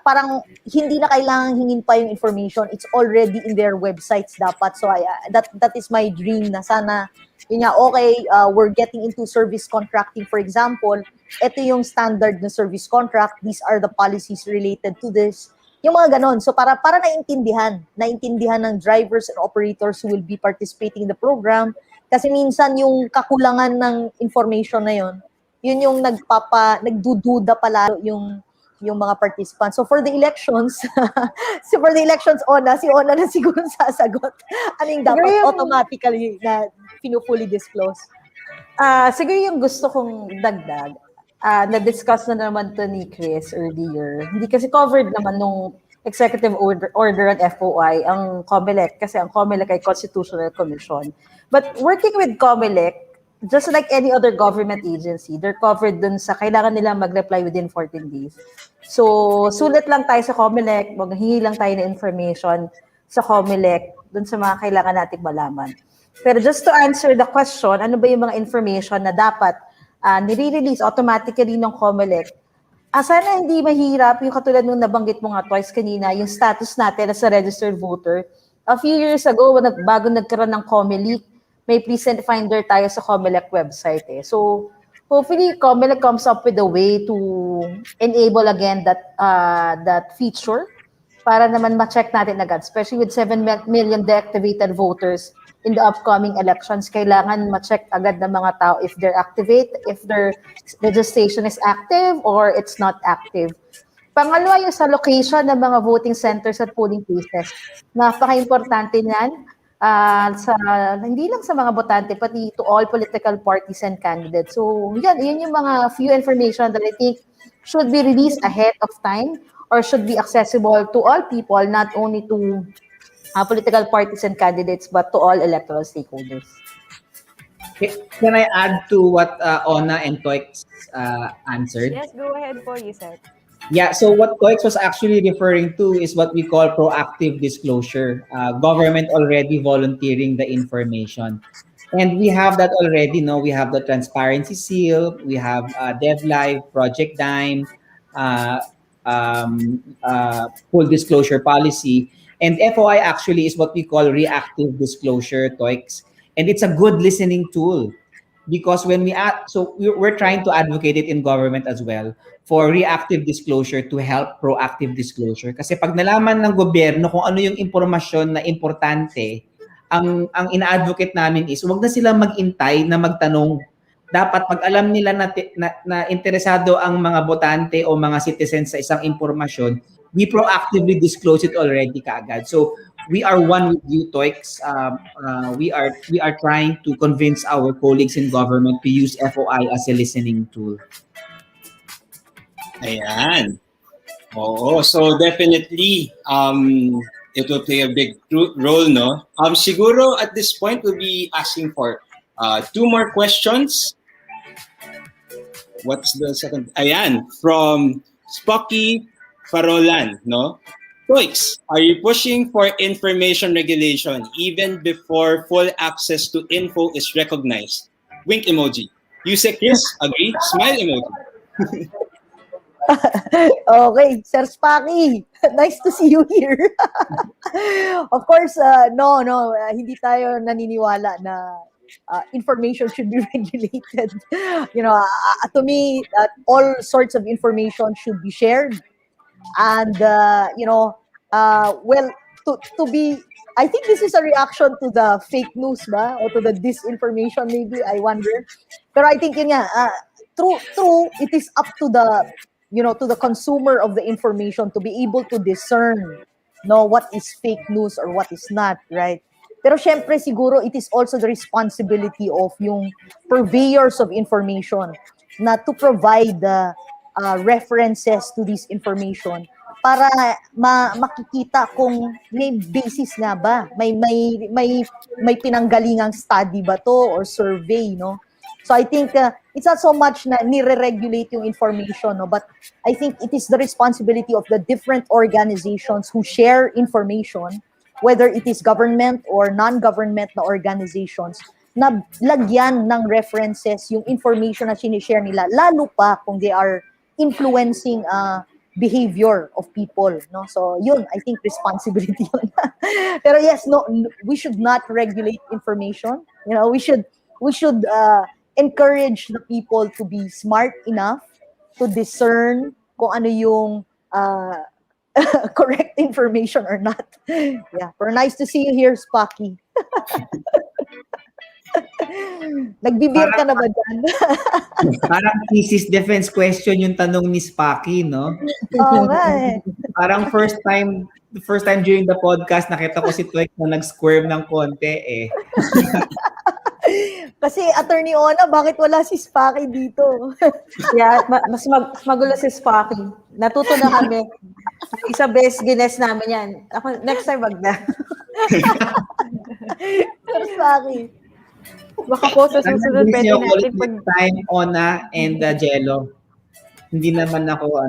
parang hindi na kailangan hingin pa yung information. It's already in their websites dapat. So that is my dream na sana, we're getting into service contracting, for example. Ito yung standard na service contract. These are the policies related to this. Yung mga ganon. So para naintindihan ng drivers and operators who will be participating in the program. Kasi minsan yung kakulangan ng information na yun yung nagdududa pala yung mga participants. So for the elections, si Ona na siguro sasagot. Ano yung dapat automatically na fully disclose? Siguro yung gusto kong dagdag, na-discuss na naman to ni Chris earlier. Hindi kasi covered naman nung executive order on FOI ang COMELEC kasi ang COMELEC ay Constitutional Commission. But working with COMELEC, just like any other government agency, they're covered dun sa kailangan nila mag-reply within 14 days. So, sulit lang tayo sa COMELEC, maghingi lang tayo ng information sa COMELEC dun sa mga kailangan nating malaman. Pero just to answer the question, ano ba yung mga information na dapat nire-release automatically ng COMELEC? Sana hindi mahirap yung katulad nung nabanggit mo nga twice kanina, yung status natin as a registered voter. A few years ago, bago nagkaroon ng COMELEC, may present finder tayo sa COMELEC website eh. So, hopefully, COMELEC comes up with a way to enable again that feature para naman ma-check natin agad, especially with 7 million deactivated voters in the upcoming elections. Kailangan ma-check agad ng mga tao if if their registration is active or it's not active. Pangalawa, yung sa location ng mga voting centers at polling places. Napaka-importante niyan hindi lang sa mga botante, pati to all political parties and candidates. So, yun yung mga few information that I think should be released ahead of time or should be accessible to all people, not only to political parties and candidates, but to all electoral stakeholders. Can I add to what Ona and Toix answered? Yes, go ahead po, Yusek. Yeah, so what Toix was actually referring to is what we call proactive disclosure. Government already volunteering the information. And we have that already, no? We have the transparency seal, we have DevLive, Project Dime, full disclosure policy. And FOI actually is what we call reactive disclosure, Toix. And it's a good listening tool because when we're trying to advocate it in government as well for reactive disclosure to help proactive disclosure. Kasi pag nalaman ng gobyerno kung ano yung impormasyon na importante, ang ina-advocate namin is wag na silang mag-intay na magtanong. Dapat pag alam nila na interesado ang mga botante o mga citizens sa isang impormasyon, we proactively disclose it already kaagad. So we are one with you, Toix. We are trying to convince our colleagues in government to use FOI as a listening tool. Ayan. Oo, so definitely it will play a big role, no? Siguro at this point we'll be asking for 2 more questions. What's the second? Ayan, from Spocky Farolan, no? Toix, are you pushing for information regulation even before full access to info is recognized? Wink emoji. Yusek Chris, agree? Smile emoji. Okay, Sir Spaki, nice to see you here. Of course, no, hindi tayo naniniwala na information should be regulated. To me, all sorts of information should be shared. And, well, to be, I think this is a reaction to the fake news ba? Or to the disinformation maybe, I wonder. Pero I think yun nga, true, it is up to the consumer of the information to be able to discern what is fake news or what is not, right? Pero syempre siguro it is also the responsibility of yung purveyors of information na to provide references to this information para makikita kung may basis nga ba, may pinanggalingang study ba to or survey, no? So I think it's not so much na nire-regulate yung information, no? But I think it is the responsibility of the different organizations who share information, whether it is government or non-government na organizations, na lagyan ng references yung information na sinishare nila, lalo pa kung they are influencing behavior of people, no? So yun, I think responsibility yun. Pero yes, no, we should not regulate information. We should encourage the people to be smart enough to discern kung ano yung correct information or not. Yeah, pero nice to see you here, Spocky. Nagbibir ka na ba dyan? Parang thesis defense question yung tanong ni Spocky, no? Oo nga eh. Parang first time during the podcast, nakita ko si Twix na nag-squirm ng konti eh. Kasi Attorney Ona, bakit wala si Spocky dito? Yeah, mas magulo si Spocky. Natuto na kami. Isa best guinness namin yan. Ako, next time wag na. Sir Spocky. Baka po sa susunod pwede natin pag... time, Ona and Jello. Hindi naman ako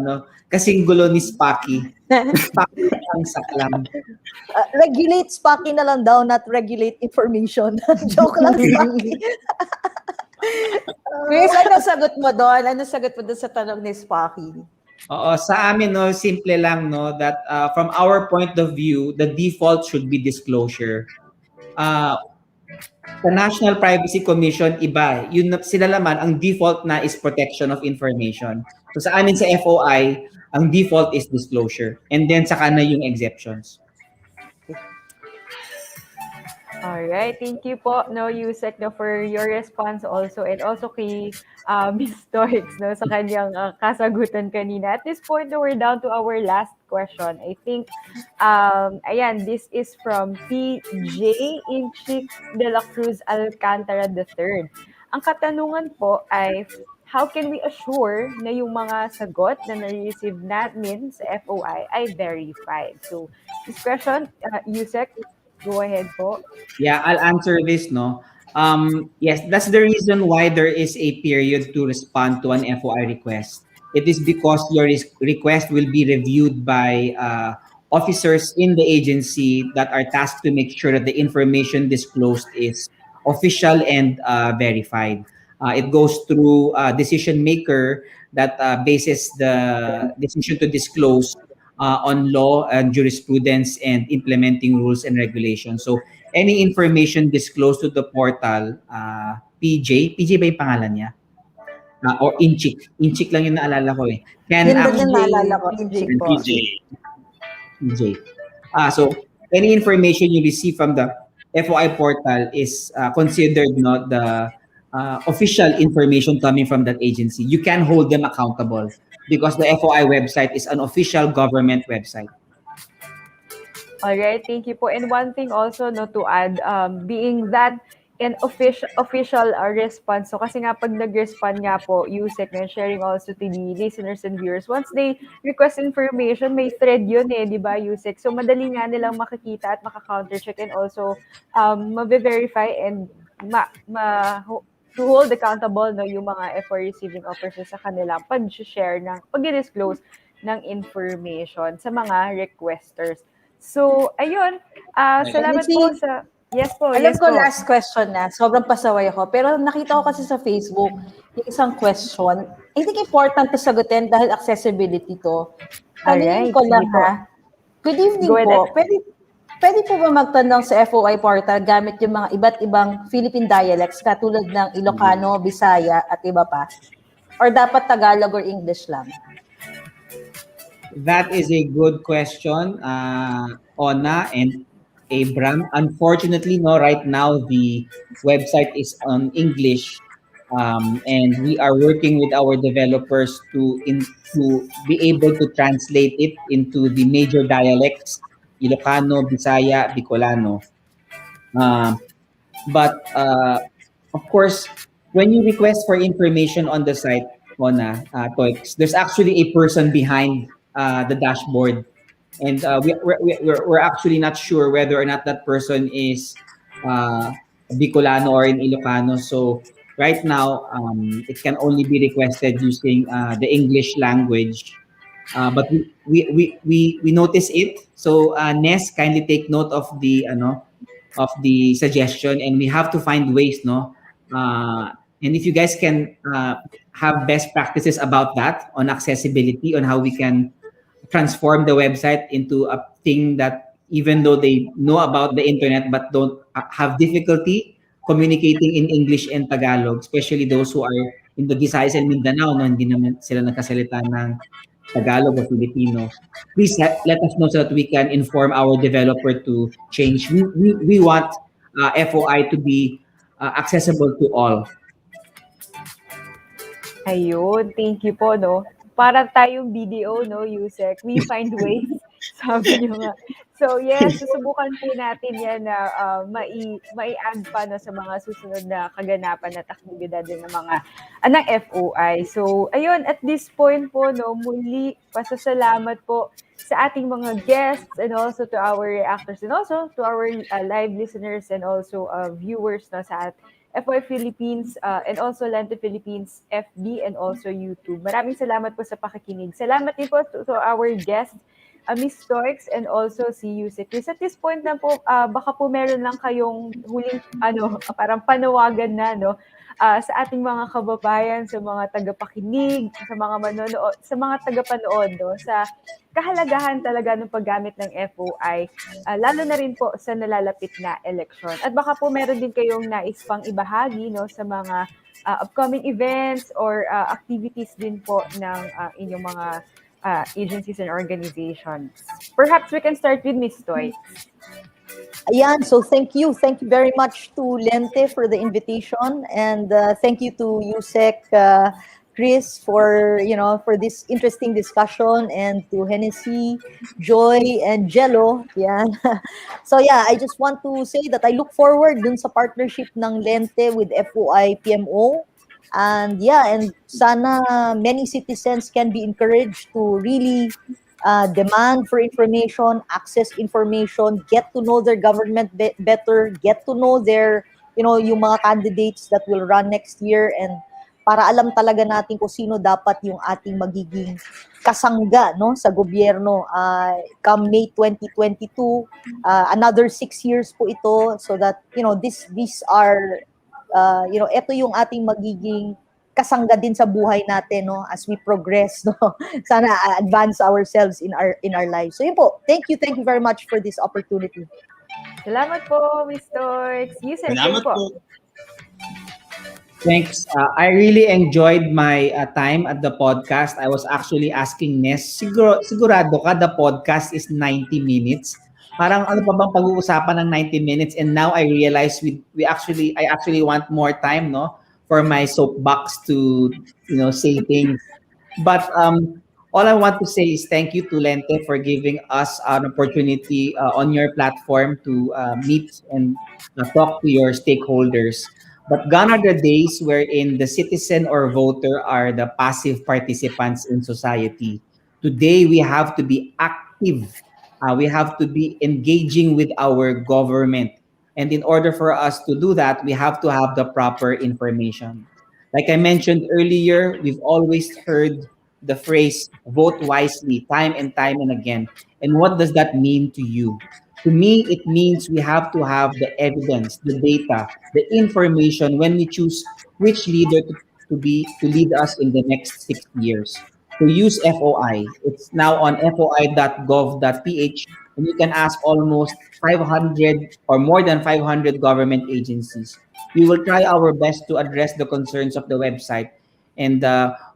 kasing gulo ni Spocky. Spocky ang saklam. Regulate Spocky na lang daw, not regulate information. Joke lang, Spocky. Chris, ano sagot mo doon? Ano sagot mo doon sa tanong ni Spocky? Oo, sa amin no, simple lang no that from our point of view, the default should be disclosure. Sa National Privacy Commission iba, yun sila naman ang default na is protection of information. So sa amin sa FOI, ang default is disclosure and then saka na yung exceptions. Alright, thank you po, no, Yusek, no, for your response also and also kay Ms. Torix, no, sa kanyang kasagutan kanina. At this point, no, we're down to our last question. I think, ayan, this is from PJ Inchik de la Cruz Alcantara III. Ang katanungan po ay, how can we assure na yung mga sagot na na-receive namin sa FOI ay verified? So, this question, Yusek, go ahead po. Yeah, I'll answer this, no. Yes, that's the reason why there is a period to respond to an FOI request. It is because your request will be reviewed by officers in the agency that are tasked to make sure that the information disclosed is official and verified. It goes through a decision maker that bases the decision to disclose on law and jurisprudence and implementing rules and regulations. So any information disclosed to the portal, PJ ba yung pangalan niya? Or Inchik lang yung naalala ko eh. Yun din yung naalala ko, Inchik po. PJ. So any information you receive from the FOI portal is considered not the official information coming from that agency. You can hold them accountable because the FOI website is an official government website. Alright, thank you po. And one thing also no to add, being that an official response. So kasi nga pag nag-respond nga po, Yusek, and sharing also to the listeners and viewers, once they request information, may thread yun eh, di ba, Yusek? So madali nga nilang makikita at maka-countercheck and also mabe-verify and to hold accountable no yung mga FOI receiving officers sa kanilang pag-share ng pag-disclose ng information sa mga requesters. So, ayun. Salamat po sa... Yes po, Alam yes ko po. last question na. Sobrang pasaway ako. Pero nakita ko kasi sa Facebook yung isang question. I think important to sagutin dahil accessibility to. Tanungin Alright, ko lang sige po. ha. Good evening Go ahead. po. Pwede po ba magtanong sa FOI portal gamit yung mga iba't ibang Philippine dialects katulad ng Ilocano, Bisaya at iba pa? Or dapat Tagalog or English lang? That is a good question, Ona and Abram. Unfortunately, no, right now the website is on English, and we are working with our developers to be able to translate it into the major dialects: Ilocano, Bisaya, Bicolano. But of course, when you request for information on the site, Ona, Toix, there's actually a person behind the dashboard, and we're actually not sure whether or not that person is Bicolano or in Ilocano. So right now, it can only be requested using the English language. But we notice it. So Nes, kindly take note of the suggestion, and we have to find ways, no. And if you guys can have best practices about that on accessibility, on how we can transform the website into a thing that even though they know about the internet but don't have difficulty communicating in English and Tagalog, especially those who are in the Visayas and Mindanao, no, hindi naman sila nagkasalita ng Tagalog or Filipino. Please let us know so that we can inform our developer to change. We want FOI to be accessible to all. Ayun, thank you po, no. Parang tayong BDO, no, Yusek. We find ways, sabi nyo nga. So, yes, susubukan po natin yan na mai-add pa no, sa mga susunod na kaganapan at aktibidad din ng mga ng FOI. So, ayun, at this point po, no, muli, pasasalamat po sa ating mga guests and also to our reactors and also to our live listeners and also viewers no, sa FOI Philippines and also LENTE Philippines FB and also YouTube. Maraming salamat po sa pakikinig. Salamat din po to our guests, Ms. Torix and also si Yusek. At this point na po, baka po meron lang kayong huling parang panawagan na, no? sa ating mga kababayan, sa mga tagapakinig, sa mga manonood, sa mga tagapanood, no, sa kahalagahan talaga ng paggamit ng FOI, lalo na rin po sa nalalapit na eleksyon. At baka po meron din kayong nais pang ibahagi, no, sa mga upcoming events or activities din po ng inyong mga agencies and organizations. Perhaps we can start with Ms. Toy. Ayan, so thank you. Thank you very much to Lente for the invitation, and thank you to USEC Chris for for this interesting discussion, and to Hennessy, Joy, and Jello. Yan. So yeah, I just want to say that I look forward dun sa partnership ng Lente with FOI-PMO. And yeah, and sana many citizens can be encouraged to really demand for information, access information, get to know their government better, get to know their, yung mga candidates that will run next year, and para alam talaga natin kung sino dapat yung ating magiging kasangga, no, sa gobyerno come May 2022. Another 6 years po ito, so that these are ito yung ating magiging kasangga din sa buhay natin, no, as we progress, no. Sana advance ourselves in our lives. So yun po. Thank you very much for this opportunity. Salamat po, Ms. Toy. Yusek, Salamat po. Thanks. I really enjoyed my time at the podcast. I was actually asking Ness, sigurado ka the podcast is 90 minutes? Parang ano pa bang pag-uusapan ng 90 minutes? And now I realize I actually want more time, no, for my soapbox to say things. But all I want to say is thank you to Lente for giving us an opportunity on your platform to meet and talk to your stakeholders. But gone are the days wherein the citizen or voter are the passive participants in society. Today, we have to be active. We have to be engaging with our government. And in order for us to do that, we have to have the proper information. Like I mentioned earlier, we've always heard the phrase vote wisely time and again. And what does that mean to you? To me, it means we have to have the evidence, the data, the information when we choose which leader to lead us in the next 6 years. To use FOI, it's now on foi.gov.ph, and you can ask almost 500 or more than 500 government agencies. We will try our best to address the concerns of the website, and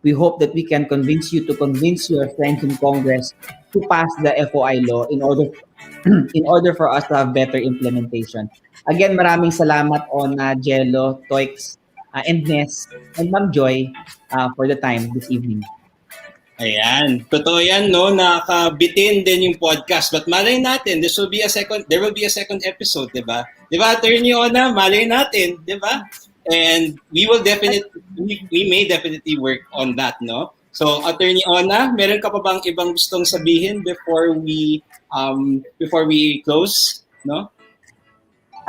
we hope that we can convince you to convince your friends in Congress to pass the FOI law in order for us to have better implementation. Again, maraming salamat on Jello, Toix, and Ness, and Ma'am Joy for the time this evening. Ayan. Totoo yan, no? Nakabitin din yung podcast. But malay natin, there will be a second episode, di ba? Di ba, Attorney Ona? Malay natin, di ba? And we may definitely work on that, no? So, Attorney Ona, meron ka pa bang ibang gustong sabihin before we close, no?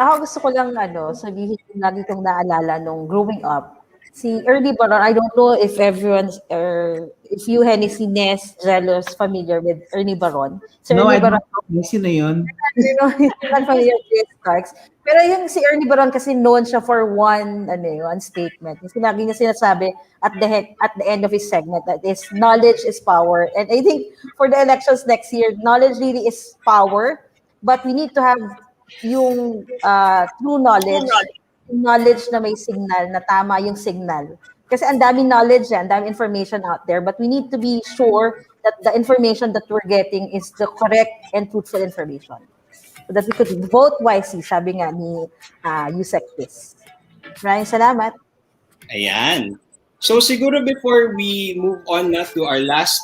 Ako gusto ko lang sabihin yung lagi kong naalala nung growing up. Si Ernie Baron, I don't know if if you, Hennessy, Ness, Jealous, familiar with Ernie Baron. So No, Ernie I don't Baron, know. Sino yun? not familiar with Starks. Pero yung si Ernie Baron kasi known siya for one statement. Yung lagi niya sinasabi at the end of his segment that is knowledge is power. And I think for the elections next year, knowledge really is power, but we need to have yung true knowledge na may signal, na tama yung signal. Kasi ang daming knowledge ang daming information out there, but we need to be sure that the information that we're getting is the correct and truthful information. So that we could vote wisely, sabi nga ni Yusek Chris. Maraming salamat. Ayan. So siguro before we move on na to our last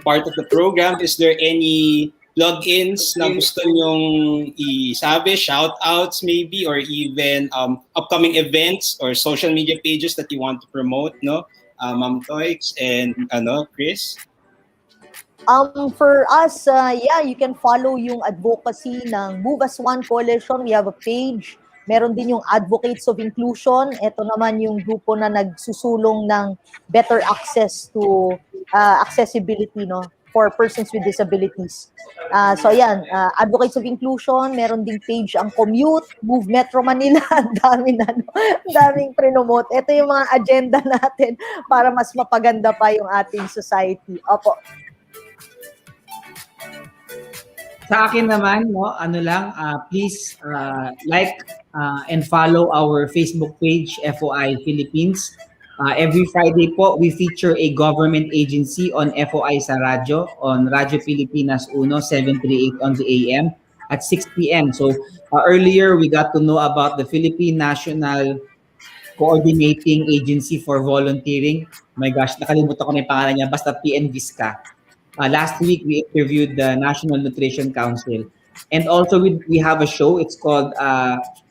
part of the program, is there any plugins na gusto nyong isabi, shout-outs maybe, or even upcoming events or social media pages that you want to promote, no? Ma'am Toix and Chris? For us, you can follow yung advocacy ng Move as One Coalition. We have a page. Meron din yung Advocates of Inclusion. Ito naman yung grupo na nagsusulong ng better access to accessibility, no, for persons with disabilities. So yan, Advocates of Inclusion, meron ding page ang Commute, Move Metro Manila, ang daming daming promote. Ito yung mga agenda natin para mas mapaganda pa yung ating society. Opo. Sa akin naman, no, please like and follow our Facebook page, FOI Philippines. Every Friday po, we feature a government agency on FOI sa radyo, on Radyo Pilipinas 1, 738 on the AM at 6 p.m. So earlier, we got to know about the Philippine National Coordinating Agency for Volunteering. My gosh, nakalimutan ko na yung pangalan niya, basta PNVISCA. Last week, we interviewed the National Nutrition Council. And also, we have a show. It's called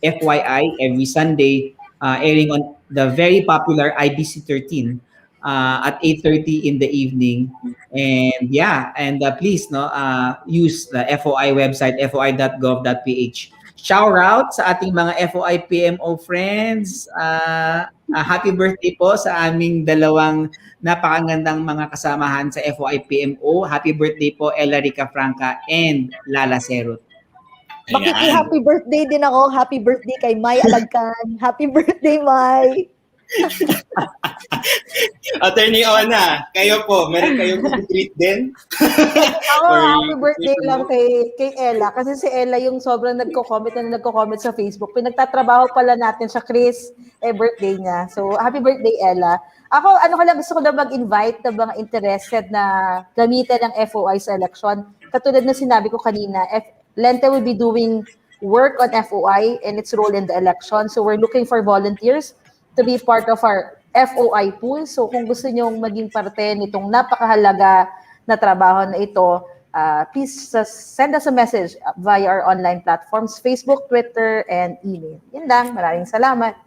FYI, every Sunday, airing on the very popular IBC 13 at 8:30 in the evening. And yeah, and please use the FOI website, foi.gov.ph. Shout out sa ating mga FOI-PMO friends. Happy birthday po sa aming dalawang napakagandang mga kasamahan sa FOI-PMO. Happy birthday po, Ella Rica Franca and Lala Serot. Happy birthday din ako. Happy birthday kay Mai Alagcan. Happy birthday, Mai! Attorney Ona, kayo po, meron kayong treat din? Ako, happy birthday lang kay Ella. Kasi si Ella yung sobrang nagko-comment sa Facebook. Pinagtatrabaho pala natin siya, Chris. Birthday niya. So, happy birthday, Ella. Ako, gusto ko na mag-invite ng mga interested na gamitin ng FOI sa election. Katulad na sinabi ko kanina, LENTE will be doing work on FOI and its role in the election. So, we're looking for volunteers to be part of our FOI pool. So kung gusto nyong maging parte nitong napakahalaga na trabaho na ito, please send us a message via our online platforms, Facebook, Twitter, and email. Yan lang. Maraming salamat.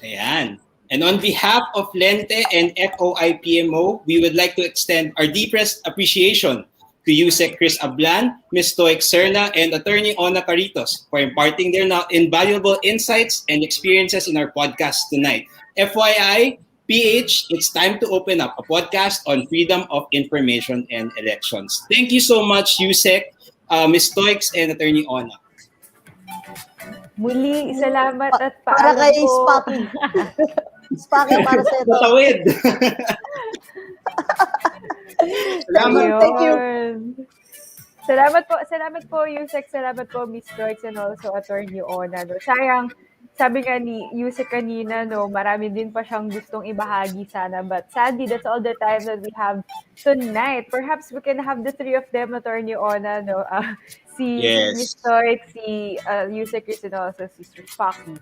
Ayan. And on behalf of LENTE and FOI-PMO, we would like to extend our deepest appreciation to USEC Chris Ablan, Ms. Stoic Serna, and Attorney Ona Caritos for imparting their invaluable insights and experiences in our podcast tonight. FYI, PH, it's time to open up a podcast on freedom of information and elections. Thank you so much, USEC, Ms. Stoics, and Attorney Ona. Muli, salamat at Para paalam kay po. Spocky. Spocky para sa ito. Patawid. Thank you. Salamat po, Yusek. Salamat po, Miss Joyce, and also Attorney Ona. No? Sayang, sabi nga ni Yusek kanina, no, marami din pa siyang gustong ibahagi sana. But sadly, that's all the time that we have tonight. Perhaps we can have the three of them, Attorney Ona, no? Si Miss Joyce, si Yusek Chris, and also Sister Spocky.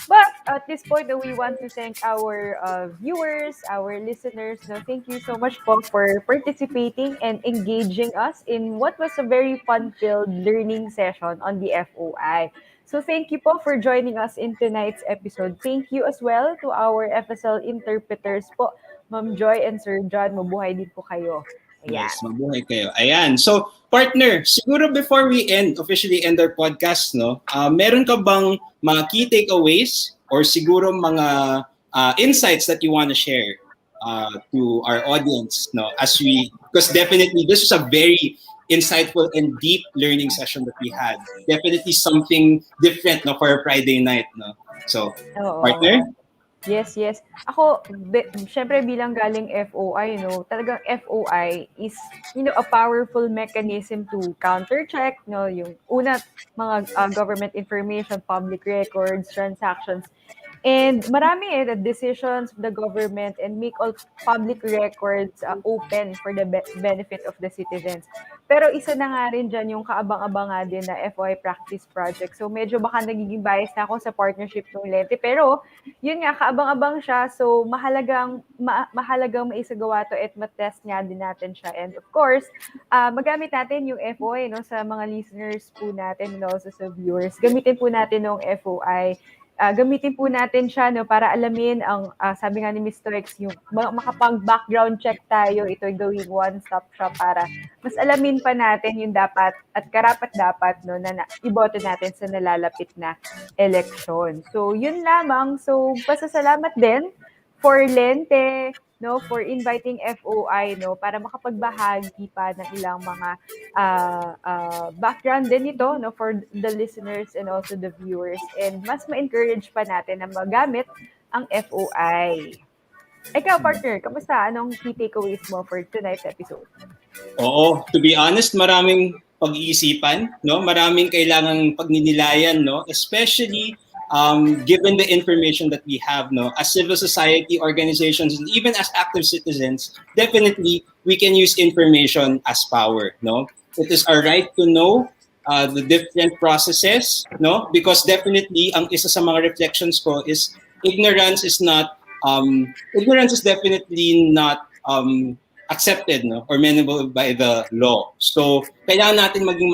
But at this point, we want to thank our viewers, our listeners. No, thank you so much po for participating and engaging us in what was a very fun-filled learning session on the FOI. So thank you po for joining us in tonight's episode. Thank you as well to our FSL interpreters po, Ma'am Joy and Sir John. Mabuhay din po kayo. Ayan. Yes, mabuhay kayo. Ayan. So, partner, siguro before we officially end our podcast, no, meron ka bang mga key takeaways or siguro mga insights that you want to share to our audience, no, because definitely this was a very insightful and deep learning session that we had. Definitely something different, no, for a Friday night, no. So, partner? Yes. Ako, syempre bilang galing FOI, talagang FOI is, a powerful mechanism to counter-check, yung una, mga government information, public records, transactions, and marami the decisions of the government and make all public records open for the benefit of the citizens. Pero isa na nga rin dyan yung kaabang-abang din na FOI practice project. So medyo baka nagiging bias na ako sa partnership ng LENTE. Pero yun nga, kaabang-abang siya. So mahalagang maisagawa to at matest nga din natin siya. And of course, magamit natin yung FOI sa mga listeners po natin and also sa viewers. Gamitin po natin yung FOI. Gamitin po natin siya para alamin ang sabi nga ni Mr. X, yung makapag-background check tayo, ito gawing one-stop shop para mas alamin pa natin yung dapat at karapat-dapat na iboto natin sa nalalapit na election. So, yun lamang. So, pasasalamat din for LENTE, no, for inviting FOI, no, para makapagbahagi pa ng ilang mga background din ito, no, for the listeners and also the viewers, and mas ma-encourage pa natin na magamit ang FOI. Ikaw, partner, kamusta? Anong key takeaways mo for tonight's episode? Oo, to be honest, maraming pag-iisipan, no? Maraming kailangang pagninilayan, no? Especially given the information that we have, no? As civil society organizations and even as active citizens, definitely we can use information as power, no? It is our right to know the different processes, no? Because definitely ang isa sa mga reflections ko is ignorance is definitely not accepted, no, or manageable by the law. So kailangan natin maging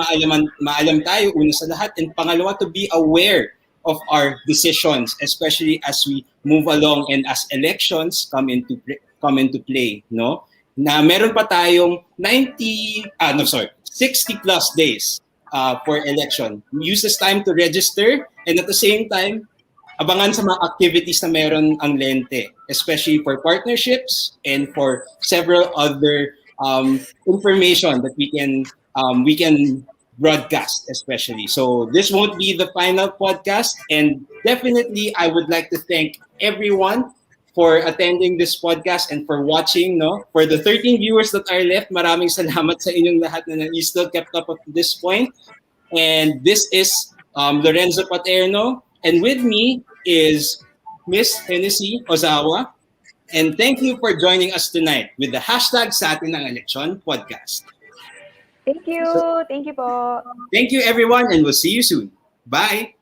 maalam tayo una sa lahat, and pangalawa, to be aware of our decisions, especially as we move along and as elections come into play, no? Na meron pa tayong 60 plus days for election. Use this time to register, and at the same time abangan sa mga activities na meron ang LENTE, especially for partnerships and for several other information that we can broadcast, especially. So this won't be the final podcast, and definitely I would like to thank everyone for attending this podcast and for watching, no? For the 13 viewers that are left, maraming salamat sa inyong lahat na you still kept up to this point. And this is Lorenzo Paterno, and with me is Miss Hennessy Ozawa. And thank you for joining us tonight with the hashtag Sa Atin ang Eleksyon podcast. Thank you. Thank you po. Thank you, everyone, and we'll see you soon. Bye.